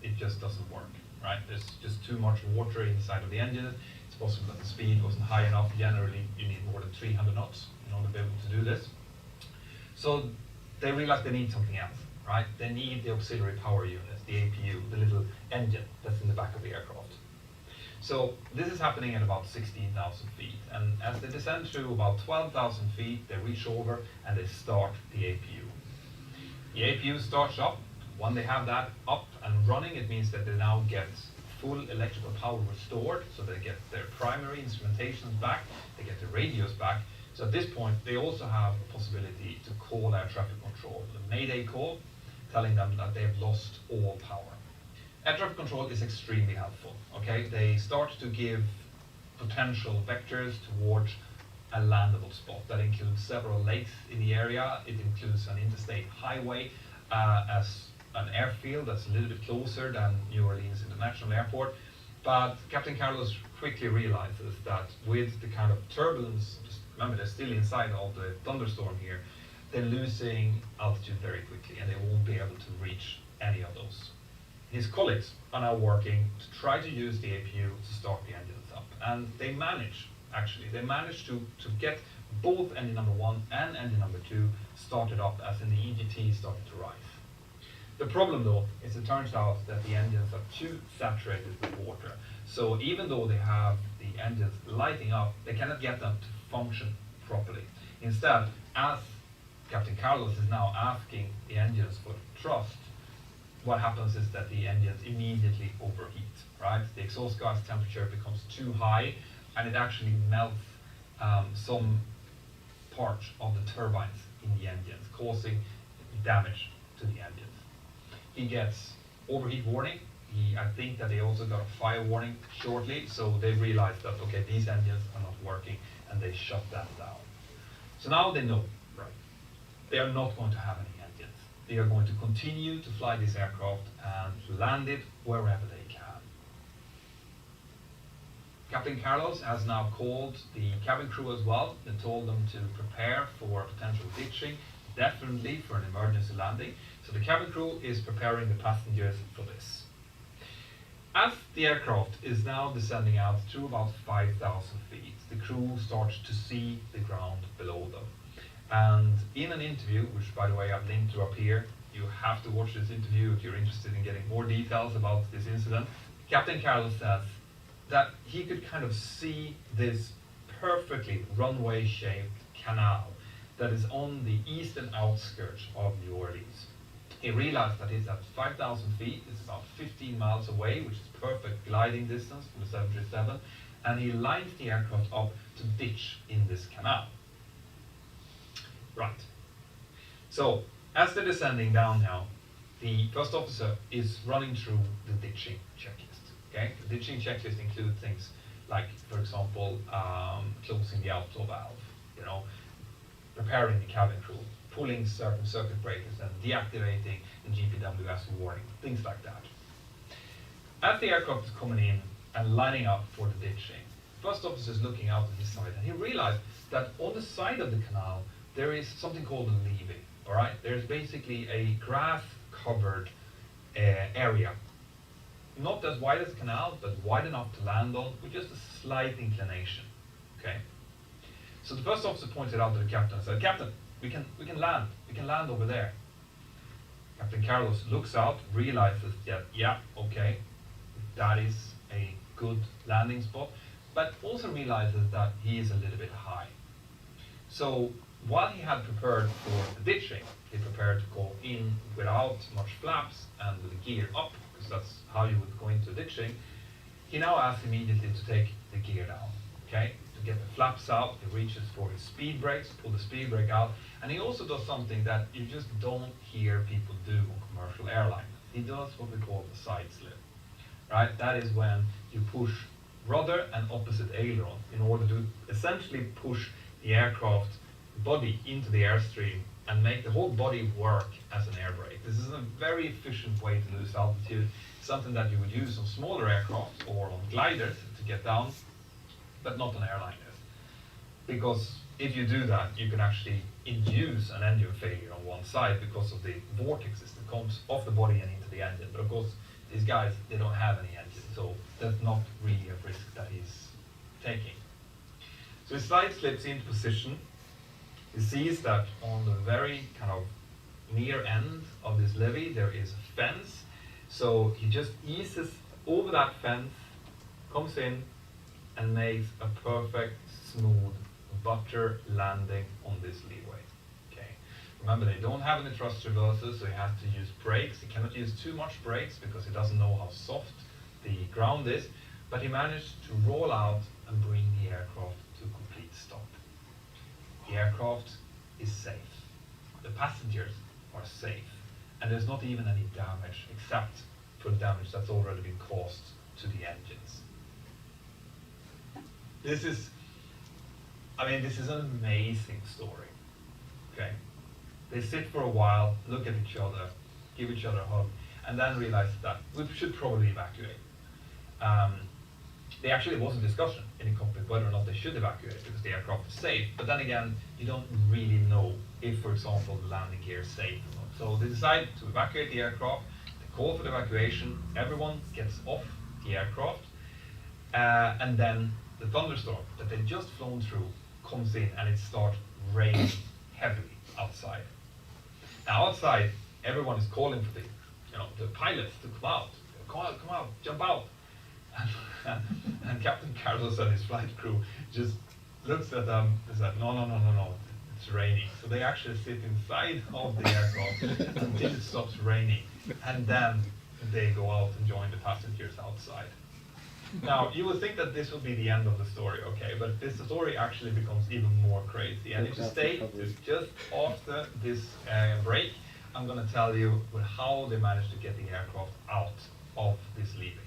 Speaker 8: it just doesn't work, right? There's just too much water inside of the engine. It's possible that the speed wasn't high enough. Generally, you need more than 300 knots in order to be able to do this. So they realize they need something else, right? They need the auxiliary power units, the APU, the little engine that's in the back of the aircraft. So this is happening at about 16,000 feet. And as they descend through about 12,000 feet, they reach over and they start the APU. The APU starts up. When they have that up and running, it means that they now get full electrical power restored. So they get their primary instrumentations back, they get the radios back. So at this point, they also have a possibility to call air traffic control, a mayday call, telling them that they've lost all power. Air traffic control is extremely helpful, okay? They start to give potential vectors towards a landable spot. That includes several lakes in the area. It includes an interstate highway as an airfield that's a little bit closer than New Orleans International Airport. But Captain Carlos quickly realizes that with the kind of turbulence, remember they're still inside of the thunderstorm here, they're losing altitude very quickly and they won't be able to reach any of those. His colleagues are now working to try to use the APU to start the engines up. And they manage, actually, they manage to get both engine number 1 and engine number 2 started up as in the EGT started to rise. The problem though is it turns out that the engines are too saturated with water. So even though they have the engines lighting up, they cannot get them to function properly. Instead, as Captain Carlos is now asking the engines for trust, what happens is that the engines immediately overheat, right? The exhaust gas temperature becomes too high and it actually melts some parts of the turbines in the engines, causing damage to the engines. He gets overheat warning. I think that they also got a fire warning shortly, so they realized that, okay, these engines are not working, and they shut that down. So now they know, right, they are not going to have any engines. They are going to continue to fly this aircraft and land it wherever they can. Captain Carlos has now called the cabin crew as well and told them to prepare for potential ditching, definitely for an emergency landing. So the cabin crew is preparing the passengers for this. As the aircraft is now descending out to about 5,000 feet, the crew starts to see the ground below them. And in an interview, which by the way I've linked to up here, you have to watch this interview if you're interested in getting more details about this incident. Captain Carlos says that he could kind of see this perfectly runway-shaped canal that is on the eastern outskirts of New Orleans. He realized that it's at 5,000 feet, it's about 15 miles away, which is perfect gliding distance from the 737, and he lines the aircraft up to ditch in this canal. Right. So, as they're descending down now, the first officer is running through the ditching checklist. Okay? The ditching checklist includes things like, for example, closing the outflow valve, preparing the cabin crew, pulling certain circuit breakers and deactivating the GPWS warning, things like that. As the aircraft is coming in and lining up for the ditching, first officer is looking out to his side and he realized that on the side of the canal there is something called a levee, all right? There's basically a grass-covered area, not as wide as the canal, but wide enough to land on with just a slight inclination, okay? So the first officer pointed out to the captain and said, "Captain, we can land over there." Captain Carlos looks out, realizes that, yeah, okay, that is a good landing spot, but also realizes that he is a little bit high. So while he had prepared for the ditching, he prepared to go in without much flaps and with the gear up, because that's how you would go into ditching. He now asked immediately to take the gear down, okay? to get the flaps out. He reaches for his speed brakes, pull the speed brake out, and he also does something that you just don't hear people do on commercial airlines. He does what we call the side slip, right? That is when you push rudder and opposite aileron in order to essentially push the aircraft body into the airstream and make the whole body work as an air brake. This is a very efficient way to lose altitude, something that you would use on smaller aircraft or on gliders to get down, but not on airliners. Because if you do that, you can actually induce an engine failure on one side because of the vortexes that comes off the body and into the engine. But of course, these guys, they don't have any engine, so that's not really a risk that he's taking. So he slide slips into position. He sees that on the very kind of near end of this levee, there is a fence. So he just eases over that fence, comes in, and makes a perfect, smooth butter landing on this leeway. Okay. Remember, they don't have any thrust reversers, so he has to use brakes. He cannot use too much brakes because he doesn't know how soft the ground is. But he managed to roll out and bring the aircraft to a complete stop. The aircraft is safe. The passengers are safe. And there's not even any damage except for the damage that's already been caused to the engines. This is an amazing story. Okay? They sit for a while, look at each other, give each other a hug, and then realize that we should probably evacuate. There actually was a discussion in the cockpit whether or not they should evacuate because the aircraft is safe. But then again, you don't really know if, for example, the landing gear is safe or not. So they decide to evacuate the aircraft. They call for the evacuation. Everyone gets off the aircraft. And then the thunderstorm that they'd just flown through comes in and it starts raining heavily outside. Now outside, everyone is calling for the pilots to come out. Come out, jump out. And Captain Carlos and his flight crew just looks at them and said, no, it's raining. So they actually sit inside of the aircraft until it stops raining. And then they go out and join the passengers outside. Now, you would think that this would be the end of the story, okay? But this story actually becomes even more crazy. And if you stay just after this break, I'm going to tell you how they managed to get the aircraft out of this leaving.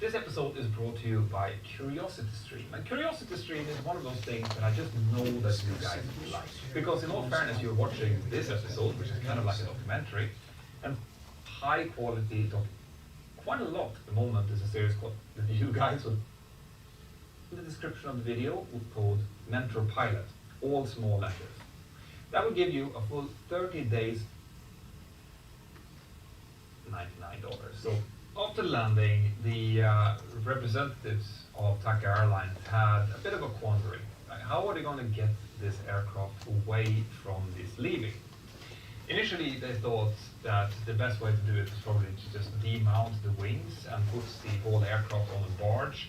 Speaker 8: This episode is brought to you by CuriosityStream. And CuriosityStream is one of those things that I just know that you guys like. Because in all fairness, you're watching this episode, which is kind of like a documentary, and high quality, quite a lot at the moment is a series called that you guys would, in the description of the video, would code Mentor Pilot, all small letters. That would give you a full 30 days, $99. So after landing, the representatives of TACA Airlines had a bit of a quandary. Like, how are they going to get this aircraft away from this leaving? Initially, they thought that the best way to do it was probably to just demount the wings and put the whole aircraft on a barge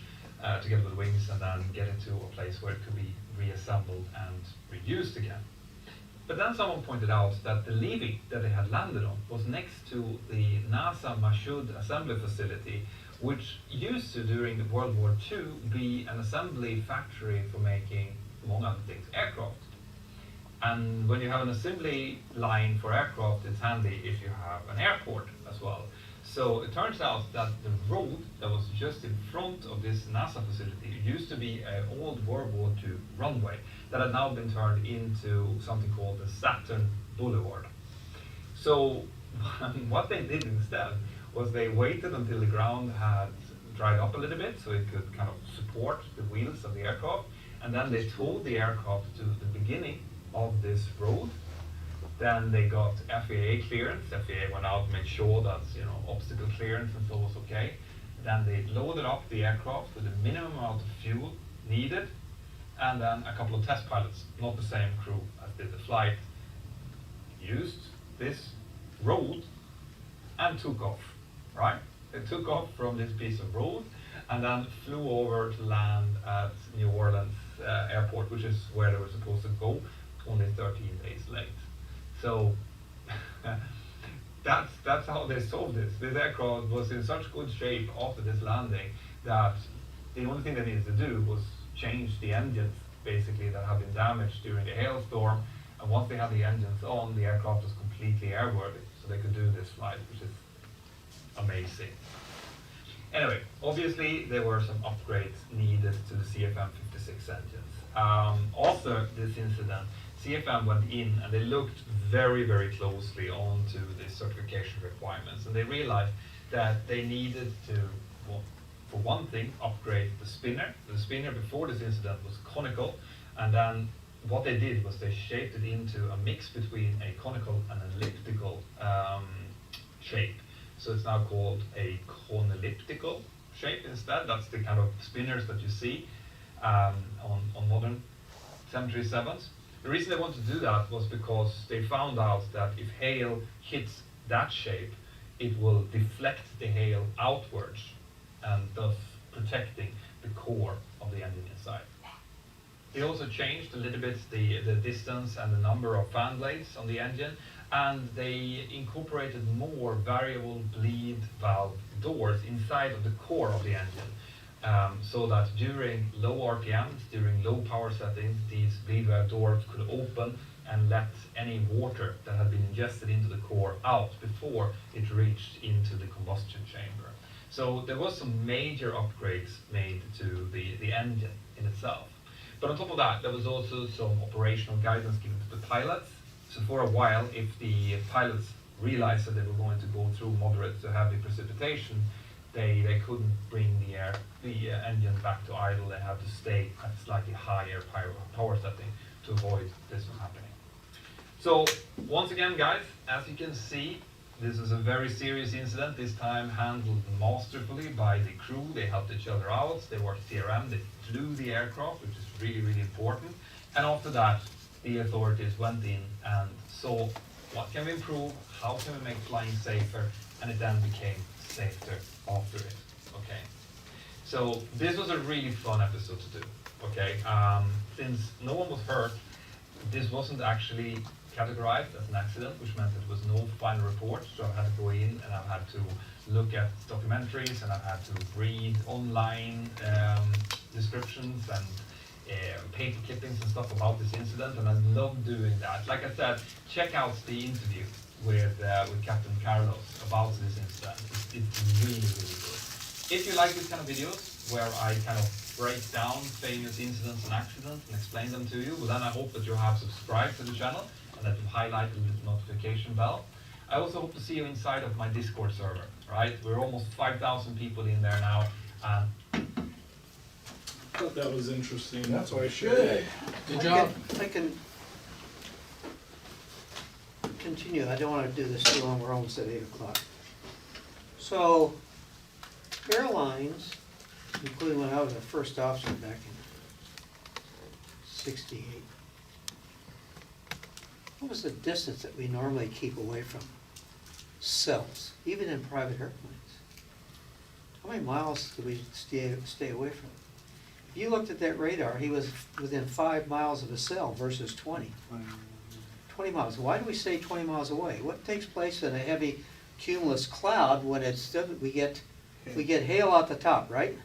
Speaker 8: together with wings and then get it to a place where it could be reassembled and reused again. But then someone pointed out that the leaving that they had landed on was next to the NASA Mashud assembly facility, which used to, during World War II, be an assembly factory for making, among other things, aircraft. And when you have an assembly line for aircraft, it's handy if you have an airport as well. So it turns out that the road that was just in front of this NASA facility used to be an old World War II runway that had now been turned into something called the Saturn Boulevard. So what they did instead was they waited until the ground had dried up a little bit so it could kind of support the wheels of the aircraft, and then they towed the aircraft to the beginning of this road. Then they got FAA clearance. FAA went out and made sure that obstacle clearance and so was okay. Then they loaded up the aircraft with the minimum amount of fuel needed, and then a couple of test pilots, not the same crew as did the flight, used this road and took off, right? They took off from this piece of road and then flew over to land at New Orleans airport, which is where they were supposed to go, only 13 days late. So that's how they solved this. This aircraft was in such good shape after this landing that the only thing they needed to do was change the engines basically that have been damaged during the hailstorm. And once they had the engines on, the aircraft was completely airworthy, so they could do this flight, which is amazing. Anyway, obviously there were some upgrades needed to the CFM56 engines. After this incident, CFM went in and they looked very, very closely onto the certification requirements, and they realized that they needed to, well, for one thing, upgrade the spinner. The spinner before this incident was conical, and then what they did was they shaped it into a mix between a conical and elliptical shape. So it's now called a conelliptical shape instead. That's the kind of spinners that you see on modern 737s. The reason they wanted to do that was because they found out that if hail hits that shape, it will deflect the hail outwards and thus protecting the core of the engine inside. They also changed a little bit the distance and the number of fan blades on the engine, and they incorporated more variable bleed valve doors inside of the core of the engine, so that during low RPMs, during low power settings, these bleed valve doors could open and let any water that had been ingested into the core out before it reached into the combustion chamber. So there was some major upgrades made to the engine in itself. But on top of that, there was also some operational guidance given to the pilots. So for a while, if the pilots realized that they were going to go through moderate to heavy precipitation, they couldn't bring the engine back to idle. They had to stay at a slightly higher power setting to avoid this from happening. So once again, guys, as you can see, this is a very serious incident, this time handled masterfully by the crew. They helped each other out, they were CRM, they flew the aircraft, which is really, really important. And after that, the authorities went in and saw what can we improve, how can we make flying safer, and it then became safer after it, okay? So this was a really fun episode to do, okay? Since no one was hurt, this wasn't actually categorized as an accident, which meant there was no final report, so I had to go in and I had to look at documentaries and I had to read online descriptions and paper clippings and stuff about this incident, and I love doing that. Like I said, check out the interview with Captain Carlos about this incident. It's really, really good. If you like these kind of videos where I kind of break down famous incidents and accidents and explain them to you, well then I hope that you have subscribed to the channel and that you highlight the little notification bell. I also hope to see you inside of my Discord server, right? We're almost 5,000 people in there now.
Speaker 1: I thought that was interesting.
Speaker 6: That's
Speaker 1: why I shared it.
Speaker 6: Good job.
Speaker 2: I can continue. I don't want to do this too long. We're almost at 8 o'clock. So, airlines, including when I was a first officer back in '68, what was the distance that we normally keep away from cells, even in private airplanes? How many miles do we stay away from? If you looked at that radar, he was within 5 miles of a cell versus 20. 20 miles. Why do we say 20 miles away? What takes place in a heavy cumulus cloud when it's we get hail out the top, right?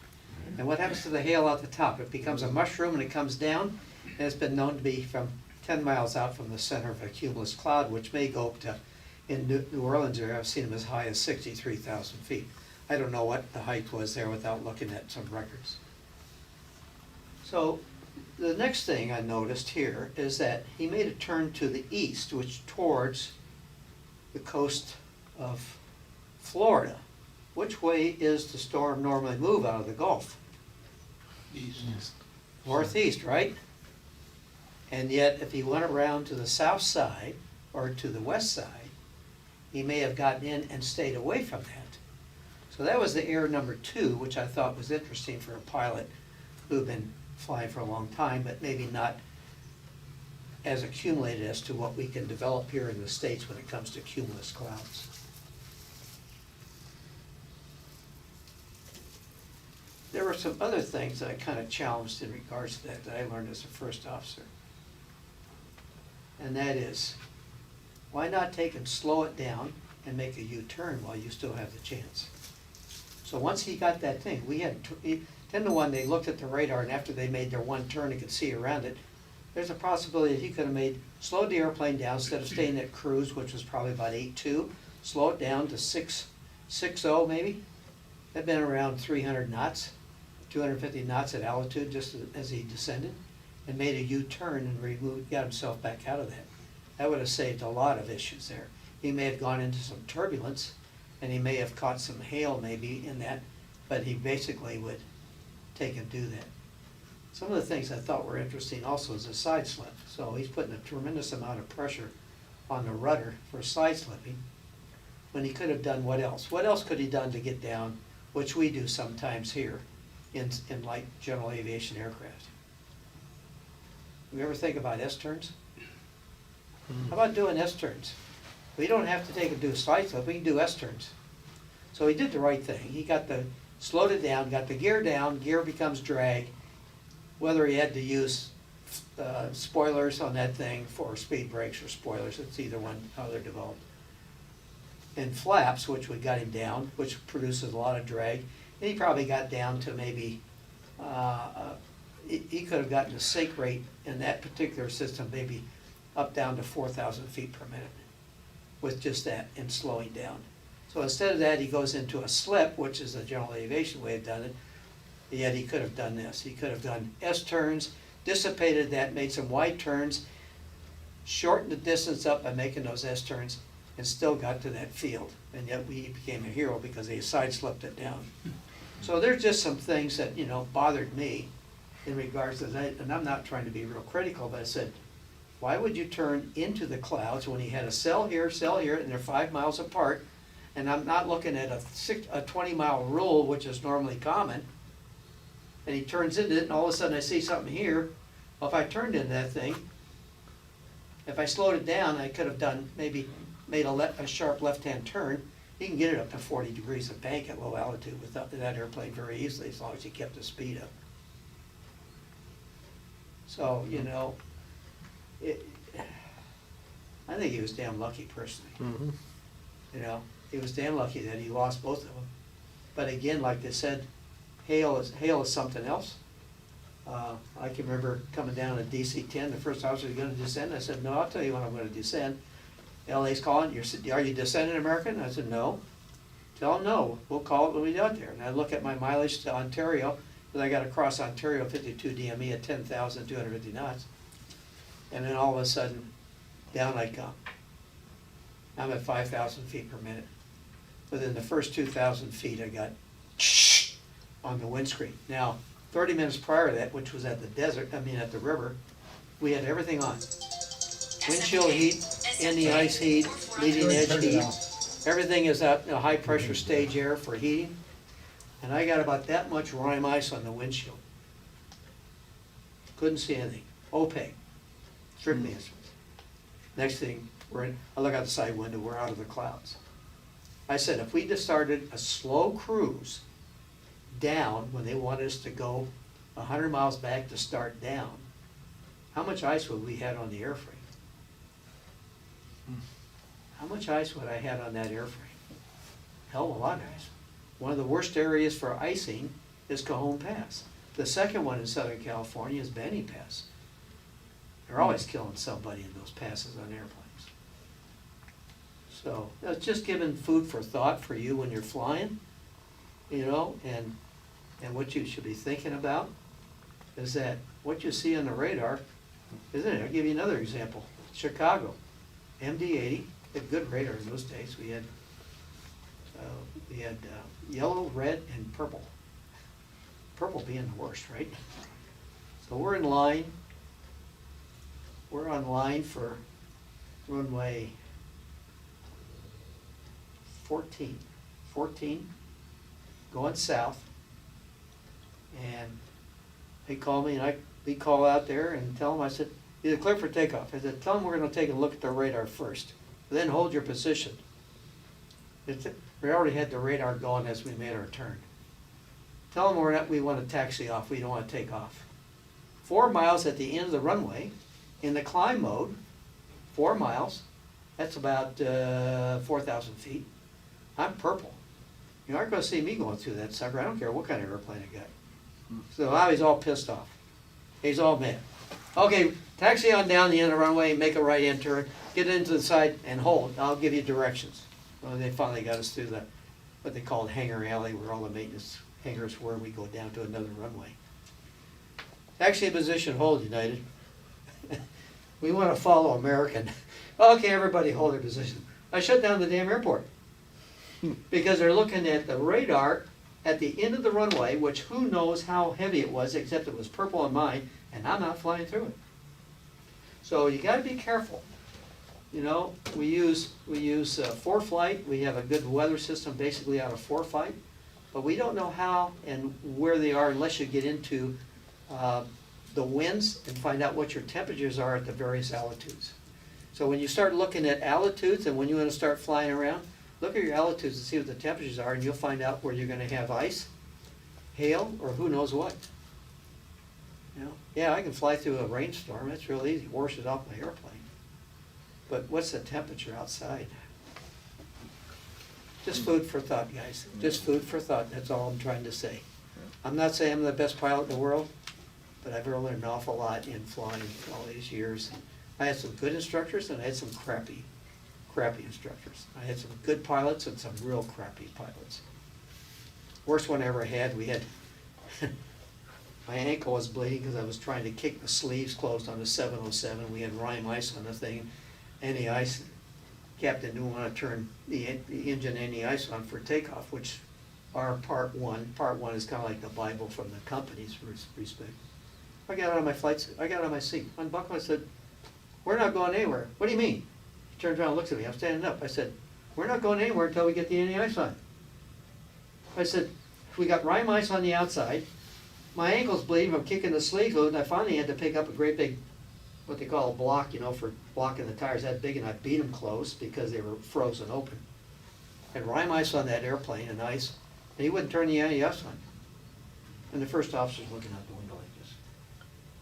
Speaker 2: And what happens to the hail out the top? It becomes a mushroom and it comes down, and it's been known to be from 10 miles out from the center of a cumulus cloud, which may go up to, in New Orleans area, I've seen them as high as 63,000 feet. I don't know what the height was there without looking at some records. So the next thing I noticed here is that he made a turn to the east, which towards the coast of Florida. Which way is the storm normally move out of the Gulf?
Speaker 1: East.
Speaker 2: Northeast, right? And yet, if he went around to the south side or to the west side, he may have gotten in and stayed away from that. So that was the error number 2, which I thought was interesting for a pilot who'd been flying for a long time, but maybe not as accumulated as to what we can develop here in the States when it comes to cumulus clouds. There were some other things that I kind of challenged in regards to that I learned as a first officer. And that is, why not take and slow it down and make a U-turn while you still have the chance? So once he got that thing, we had 10-to-1, they looked at the radar, and after they made their one turn and could see around it, there's a possibility that he could have slowed the airplane down instead of staying at cruise, which was probably about 8.2, slow it down to 6.0 maybe. That'd been around 300 knots, 250 knots at altitude just as he descended, and made a U-turn and got himself back out of that. That would have saved a lot of issues there. He may have gone into some turbulence, and he may have caught some hail maybe in that, but he basically would take and do that. Some of the things I thought were interesting also is a side slip. So he's putting a tremendous amount of pressure on the rudder for side slipping, when he could have done what else? What else could he done to get down, which we do sometimes here in light general aviation aircraft? You ever think about S-turns? How about doing S-turns? We don't have to take and do a side slip, we can do S-turns. So he did the right thing. He slowed it down, got the gear down, gear becomes drag. Whether he had to use spoilers on that thing for speed brakes or spoilers, it's either one, how they're developed. And flaps, which we got him down, which produces a lot of drag. And he probably got down to maybe, he could have gotten a sink rate in that particular system, maybe up down to 4,000 feet per minute with just that and slowing down. So instead of that, he goes into a slip, which is the general aviation way of done it. Yet he could have done this. He could have done S-turns, dissipated that, made some wide turns, shortened the distance up by making those S-turns, and still got to that field. And yet he became a hero because he side-slipped it down. So there's just some things that, bothered me in regards to that. And I'm not trying to be real critical, but I said, why would you turn into the clouds when he had a cell here, and they're 5 miles apart? And I'm not looking at a 20-mile rule, which is normally common. And he turns into it, and all of a sudden I see something here. Well, if I turned into that thing, if I slowed it down, I could have done, maybe made a sharp left-hand turn. You can get it up to 40 degrees of bank at low altitude without that airplane very easily, as long as you kept the speed up. So, I think he was damn lucky personally.
Speaker 1: Mm-hmm.
Speaker 2: He was damn lucky that he lost both of them. But again, like they said, hail is something else. I can remember coming down at DC-10, the first officer was going to descend. I said, no, I'll tell you when I'm going to descend. LA's calling, are you descending, American? I said, no. Tell them no, we'll call it when we get out there. And I look at my mileage to Ontario, because I got to cross Ontario 52 DME at 10,250 knots. And then all of a sudden, down I come. I'm at 5,000 feet per minute. Within the first 2,000 feet, I got on the windscreen. Now, 30 minutes prior to that, which was at the river, we had everything on. Windshield heat, in the ice heat, leading edge heat. Everything is at high pressure stage air for heating. And I got about that much rime ice on the windshield. Couldn't see anything. Opaque. Strictly instruments. Next thing, I look out the side window, we're out of the clouds. I said, if we just started a slow cruise down when they wanted us to go 100 miles back to start down, how much ice would we had on the airframe? How much ice would I had on that airframe? Hell of a lot of ice. One of the worst areas for icing is Cajon Pass. The second one in Southern California is Benning Pass. They're always killing somebody in those passes on airplanes. So it's just giving food for thought for you when you're flying, and what you should be thinking about is that what you see on the radar, isn't it? I'll give you another example. Chicago, MD-80, had good radar in those days. We had yellow, red, and purple. Purple being the worst, right? So we're in line. We're on line for runway 14, going south. And they call me, and we call out there and tell them, I said, either clear for takeoff. I said, tell them we're going to take a look at the radar first. Then hold your position. We already had the radar going as we made our turn. Tell them we want to taxi off, we don't want to take off. 4 miles at the end of the runway, in the climb mode, 4 miles, that's about 4,000 feet. I'm purple. You aren't going to see me going through that sucker. I don't care what kind of airplane I got. So now he's all pissed off. He's all mad. Okay, taxi on down the end of the runway, make a right-hand turn, get into the side and hold. I'll give you directions. Well, they finally got us through what they called hangar alley, where all the maintenance hangars were. We go down to another runway. Taxi position, hold, United. We want to follow American. Okay, everybody hold their position. I shut down the damn airport. Because they're looking at the radar at the end of the runway, which who knows how heavy it was, except it was purple on mine, and I'm not flying through it. So you gotta be careful. You know, we use ForeFlight. We have a good weather system basically out of ForeFlight, but we don't know how and where they are unless you get into the winds and find out what your temperatures are at the various altitudes. So when you start looking at altitudes and when you want to start flying around, look at your altitudes and see what the temperatures are, and you'll find out where you're going to have ice, hail, or who knows what. You know, yeah, I can fly through a rainstorm. That's real easy. Washes off my airplane. But what's the temperature outside? Just food for thought, guys. Just food for thought. That's all I'm trying to say. I'm not saying I'm the best pilot in the world, but I've learned an awful lot in flying all these years. I had some good instructors and I had some crappy instructors. I had some good pilots and some real crappy pilots. Worst one I ever had, we had, my ankle was bleeding because I was trying to kick the sleeves closed on the 707. We had rime ice on the thing, any ice. Captain didn't want to turn the engine any ice on for takeoff, which are part one is kind of like the Bible from the company's respect. I got out of my I got out of my seat, unbuckled, I said, "We're not going anywhere." "What do you mean?" He turns around and looks at me. I'm standing up. I said, "We're not going anywhere until we get the anti-ice on." I said, "We got rime ice on the outside. My ankle's bleeding from kicking the sleeves loose, and I finally had to pick up a great big, what they call a block, you know, for blocking the tires that big, and I beat them close because they were frozen open. And rime ice on that airplane and ice, and he wouldn't turn the anti-ice on. And the first officer's looking out the window like this.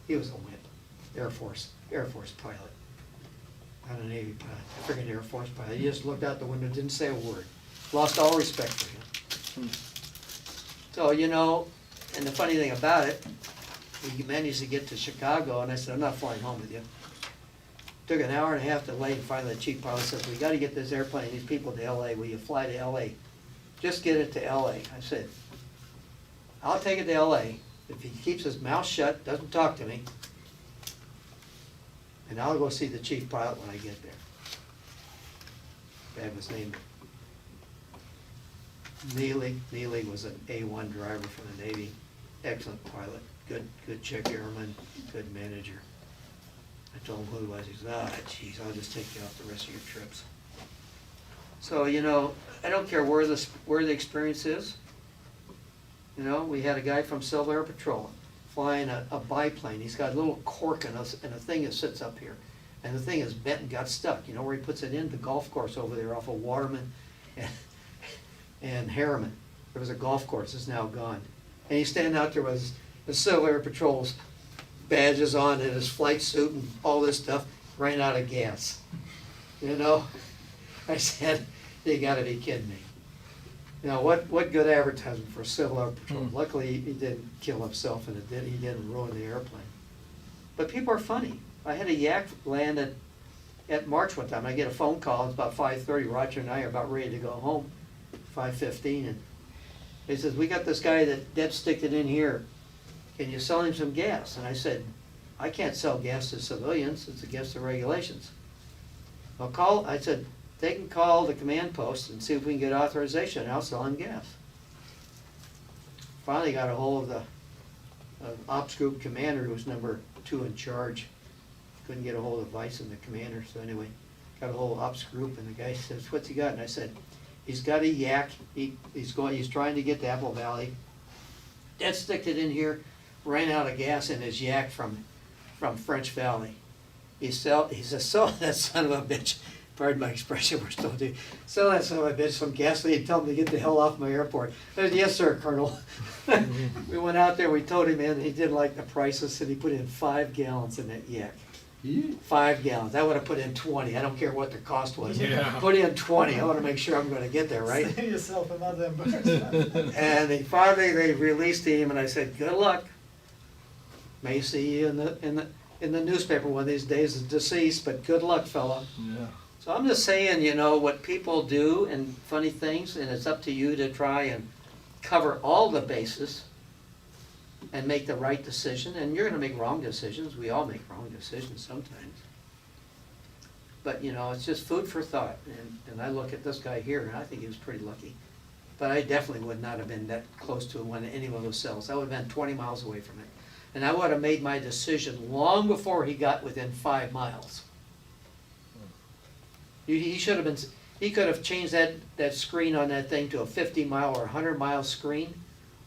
Speaker 2: He was a wimp. Air Force pilot. Not a Navy pilot, a friggin' Air Force pilot. He just looked out the window, didn't say a word. Lost all respect for him. So, you know, and the funny thing about it, we managed to get to Chicago, and I said, "I'm not flying home with you." Took an hour and a half delay, and finally the chief pilot says, "We gotta get this airplane, these people to LA. Will you fly to LA? Just get it to LA. I said, "I'll take it to LA if he keeps his mouth shut, doesn't talk to me, and I'll go see the chief pilot when I get there." That was named Neely. Neely was an A1 driver for the Navy. Excellent pilot. Good check airman, good manager. I told him who he was. He said, geez, I'll just take you off the rest of your trips. So, you know, I don't care where the experience is. You know, we had a guy from Civil Air Patrol flying a biplane. He's got a little cork and a thing that sits up here. And the thing is bent and got stuck. You know where he puts it in? The golf course over there off of Waterman and Harriman. There was a golf course. It's now gone. And he's standing out there with the Civil Air Patrol's badges on and his flight suit and all this stuff, ran out of gas. You know? I said, you gotta be kidding me. You know, what good advertisement for Civil Air Patrol. Luckily, he didn't kill himself and he didn't ruin the airplane. But people are funny. I had a yak land at March one time. I get a phone call. It's about 5:30. Roger and I are about ready to go home. 5:15, and he says, "We got this guy that dead sticked it in here. Can you sell him some gas?" And I said, "I can't sell gas to civilians. It's against the regulations." I said, "They can call the command post and see if we can get authorization, and I'll sell him gas." Finally got a hold of the ops group commander, who was number 2 in charge. Couldn't get a hold of Vice and the commander, so anyway, got a hold of ops group, and the guy says, "What's he got?" And I said, "He's got a yak. He's trying to get to Apple Valley. Dead sticked it in here, ran out of gas in his yak from French Valley." He says, "Sell that son of a bitch." Pardon my expression, we're still doing. "Sell that son of a bitch some gasoline and tell him to get the hell off my airport." I said, "Yes, sir, Colonel." We went out there, we told him in, he didn't like the prices, and he put in 5 gallons in that yak.
Speaker 6: Yeah.
Speaker 2: 5 gallons. I would have put in 20. I don't care what the cost was.
Speaker 1: Yeah.
Speaker 2: Put in 20. I want to make sure I'm going to get there, right?
Speaker 4: Save yourself another embarrassment.
Speaker 2: And finally they released him, and I said, "Good luck. May see you in the newspaper one of these days as deceased, but good luck, fella."
Speaker 1: Yeah.
Speaker 2: So I'm just saying, you know, what people do and funny things, and it's up to you to try and cover all the bases and make the right decision. And you're going to make wrong decisions. We all make wrong decisions sometimes. But, you know, it's just food for thought. And I look at this guy here, and I think he was pretty lucky. But I definitely would not have been that close to any one of those cells. I would have been 20 miles away from it. And I would have made my decision long before he got within 5 miles. He should have been, he could have changed that screen on that thing to a 50-mile or 100-mile screen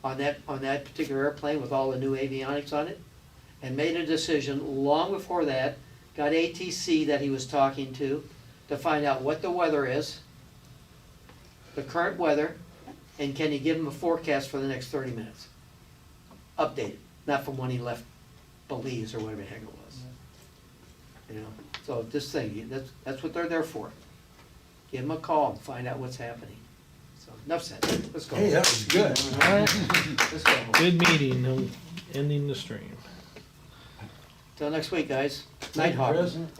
Speaker 2: on that particular airplane with all the new avionics on it, and made a decision long before that, got ATC that he was talking to find out what the weather is, the current weather, and can you give him a forecast for the next 30 minutes? Updated, not from when he left Belize or whatever the heck it was. You know, so this thing, that's what they're there for. Give them a call and find out what's happening. So enough said. Let's go.
Speaker 6: Hey, that was good.
Speaker 2: All right. Let's go.
Speaker 1: Good meeting, no ending the stream.
Speaker 2: Till next week, guys. Nighthawk.
Speaker 6: President.